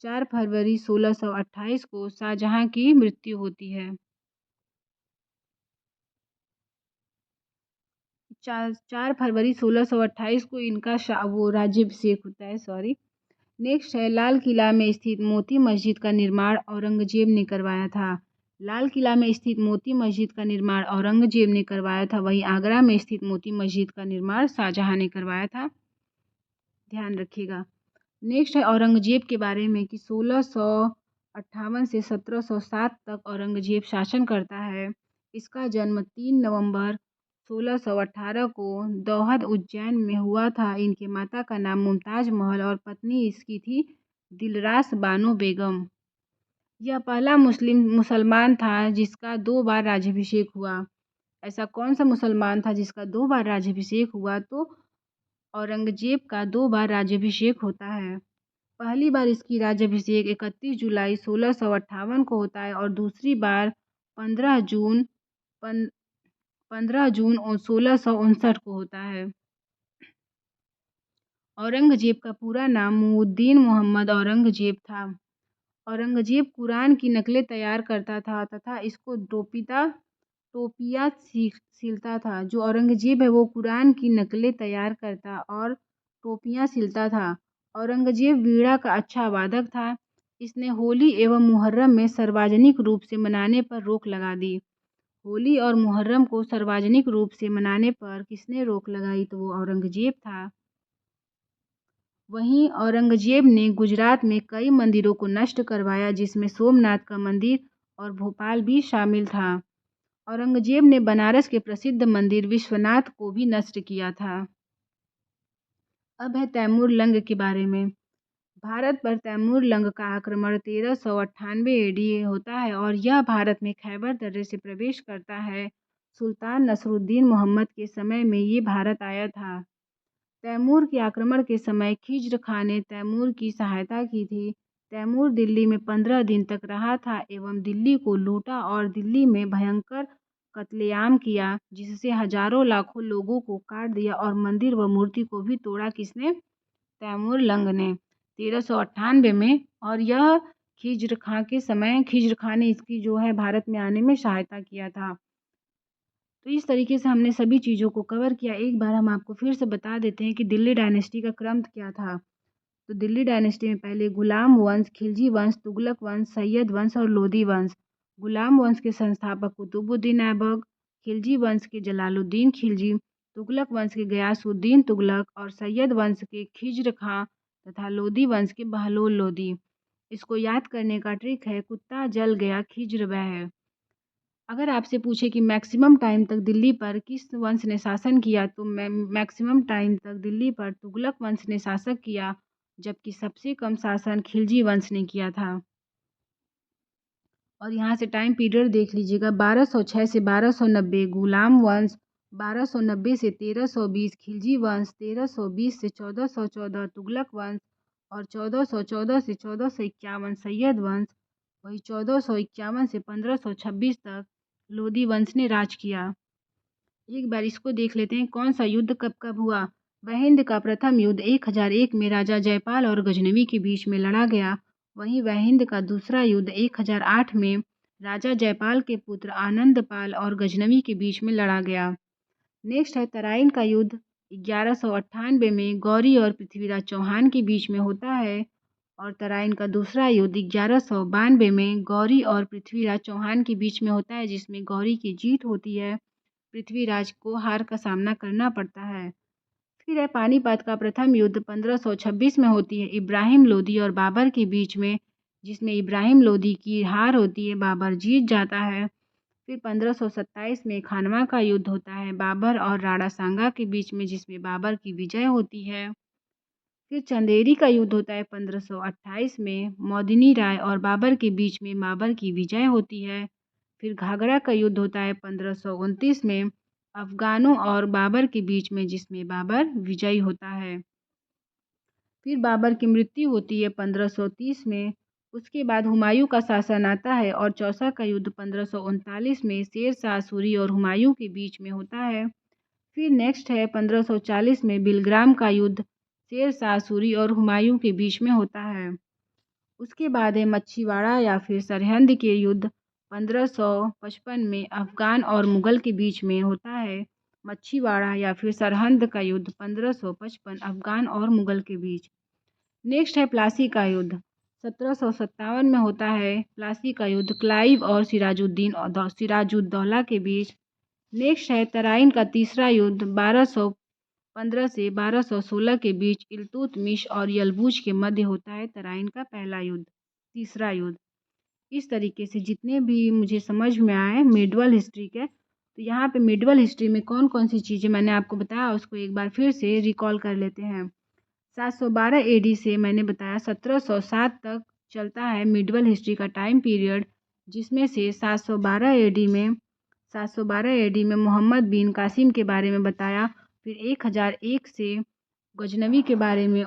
4 फरवरी 1628 को शाहजहां की मृत्यु होती है। 4 फरवरी 1628 को इनका वो राज्याभिषेक होता है, सॉरी। नेक्स्ट है लाल किला में स्थित मोती मस्जिद का निर्माण औरंगजेब ने करवाया था। लाल किला में स्थित मोती मस्जिद का निर्माण औरंगजेब ने करवाया था। वहीं आगरा में स्थित मोती मस्जिद का निर्माण शाहजहां ने करवाया था। ध्यान रखिएगा। नेक्स्ट है औरंगजेब के बारे में कि 1658 से 1707 तक औरंगजेब शासन करता है। इसका जन्म 3 नवंबर 1618 को दौहद उज्जैन में हुआ था। इनके माता का नाम मुमताज महल और पत्नी इसकी थी दिलरास बानो बेगम। यह पहला मुसलमान था जिसका 2 बार राज्याभिषेक हुआ। ऐसा कौन सा मुसलमान था जिसका 2 बार राज्याभिषेक हुआ? तो औरंगजेब का 2 बार राज्याभिषेक होता है। पहली बार इसकी राज्याभिषेक 31 जुलाई 1658 को होता है और दूसरी बार 15 जून 1659 को होता है। औरंगजेब का पूरा नाम मुउद्दीन मोहम्मद औरंगजेब था। औरंगजेब कुरान की नकलें तैयार करता था तथा इसको टोपिया सिलता था। जो औरंगजेब है वो कुरान की नकलें तैयार करता और टोपियाँ सिलता था। औरंगजेब वीणा का अच्छा वादक था। इसने होली एवं मुहर्रम में सार्वजनिक रूप से मनाने पर रोक लगा दी। होली और मुहर्रम को सार्वजनिक रूप से मनाने पर किसने रोक लगाई? तो वो औरंगजेब था। वहीं औरंगजेब ने गुजरात में कई मंदिरों को नष्ट करवाया जिसमें सोमनाथ का मंदिर और भोपाल भी शामिल था। औरंगजेब ने बनारस के प्रसिद्ध मंदिर विश्वनाथ को भी नष्ट किया था। अब है तैमूर लंग के बारे में। भारत पर तैमूर लंग का आक्रमण 1398 AD होता है और यह भारत में खैबर दर्रे से प्रवेश करता है। सुल्तान नसरुद्दीन मोहम्मद के समय में ये भारत आया था। तैमूर के आक्रमण के समय खिज्र खां ने तैमूर की सहायता की थी। तैमूर दिल्ली में 15 दिन तक रहा था एवं दिल्ली को लूटा और दिल्ली में भयंकर कत्लेआम किया, जिससे हजारों लाखों लोगों को काट दिया और मंदिर व मूर्ति को भी तोड़ा। किसने? तैमूर लंग ने 1398 में। और यह खिज्र खां के समय खिज्र खां ने इसकी जो है भारत में आने में सहायता किया था। तो इस तरीके से हमने सभी चीज़ों को कवर किया। एक बार हम आपको फिर से बता देते हैं कि दिल्ली डायनेस्टी का क्रम क्या था। तो दिल्ली डायनेस्टी में पहले गुलाम वंश, खिलजी वंश, तुगलक वंश, सैयद वंश और लोदी वंश। गुलाम वंश के संस्थापक कुतुबुद्दीन ऐबक, खिलजी वंश के जलालुद्दीन खिलजी, तुगलक वंश के गयासुद्दीन तुगलक और सैयद वंश के खिज्र खां तथा लोदी वंश के बहलोल लोदी। इसको याद करने का ट्रिक है, कुत्ता जल गया खिज्र वह। अगर आपसे पूछे कि मैक्सिमम टाइम तक दिल्ली पर किस वंश ने शासन किया, तो मैक्सिमम टाइम तक दिल्ली पर तुगलक वंश ने शासन किया, जबकि सबसे कम शासन खिलजी वंश ने किया था। और यहाँ से टाइम पीरियड देख लीजिएगा, 1206 से 1290 गुलाम वंश, 1290 से 1320 खिलजी वंश, 1320 से 1414 तुगलक वंश और 1414 से 1451 सैयद वंश, वही 1451 से 1526 तक लोदी वंश ने राज किया। एक बार इसको देख लेते हैं, कौन सा युद्ध कब कब हुआ। वहिंद का प्रथम युद्ध 1001 में राजा जयपाल और गजनवी के बीच में लड़ा गया। वहीं वहिंद का दूसरा युद्ध 1008 में राजा जयपाल के पुत्र आनंदपाल और गजनवी के बीच में लड़ा गया। नेक्स्ट है तराइन का युद्ध 1198 में गौरी और पृथ्वीराज चौहान के बीच में होता है। और तराइन का दूसरा युद्ध 1192 में गौरी और पृथ्वीराज चौहान के बीच में होता है, जिसमें गौरी की जीत होती है, पृथ्वीराज को हार का सामना करना पड़ता है। फिर है पानीपत का प्रथम युद्ध 1526 में होती है इब्राहिम लोदी और बाबर के बीच में, जिसमें इब्राहिम लोदी की हार होती है, बाबर जीत जाता है। फिर 1527 में खानवा का युद्ध होता है बाबर और राणा सांगा के बीच में, जिसमें बाबर की विजय होती है। फिर चंदेरी का युद्ध होता है 1528 में मोदिनी राय और बाबर के बीच में, बाबर की विजय होती है। फिर घाघरा का युद्ध होता है 1529 में अफगानों और बाबर के बीच में, जिसमें बाबर विजयी होता है। फिर बाबर की मृत्यु होती है 1530 में। उसके बाद हुमायूं का शासन आता है और चौसा का युद्ध 1539 में शेर शाह सूरी और हुमायूं के बीच में होता है। फिर नेक्स्ट है 1540 में बिलग्राम का युद्ध शेर शाह सूरी और हुमायूं के बीच में होता है। उसके बाद है मच्छीवाड़ा या फिर सरहिंद के युद्ध 1555 में अफगान और मुगल के बीच में होता है। मच्छीवाड़ा या फिर सरहिंद का युद्ध 1555 अफगान और मुगल के बीच। नेक्स्ट है प्लासी का युद्ध 1757 में होता है। प्लासी का युद्ध क्लाइव और सिराजुद्दौला के बीच। नेक्स्ट है तराइन का तीसरा युद्ध 1215 से 1216 के बीच इल्तुतमिश और यलबूज के मध्य होता है। तराइन का पहला युद्ध, तीसरा युद्ध। इस तरीके से जितने भी मुझे समझ में आए मिडवल हिस्ट्री के, तो यहाँ पे मिडवल हिस्ट्री में कौन कौन सी चीज़ें मैंने आपको बताया उसको एक बार फिर से रिकॉल कर लेते हैं। 712 एडी से मैंने बताया 1707 तक चलता है मिडवल हिस्ट्री का टाइम पीरियड, जिसमें से 712 एडी में मोहम्मद बिन कासिम के बारे में बताया। फिर 1001 से गजनवी के बारे में,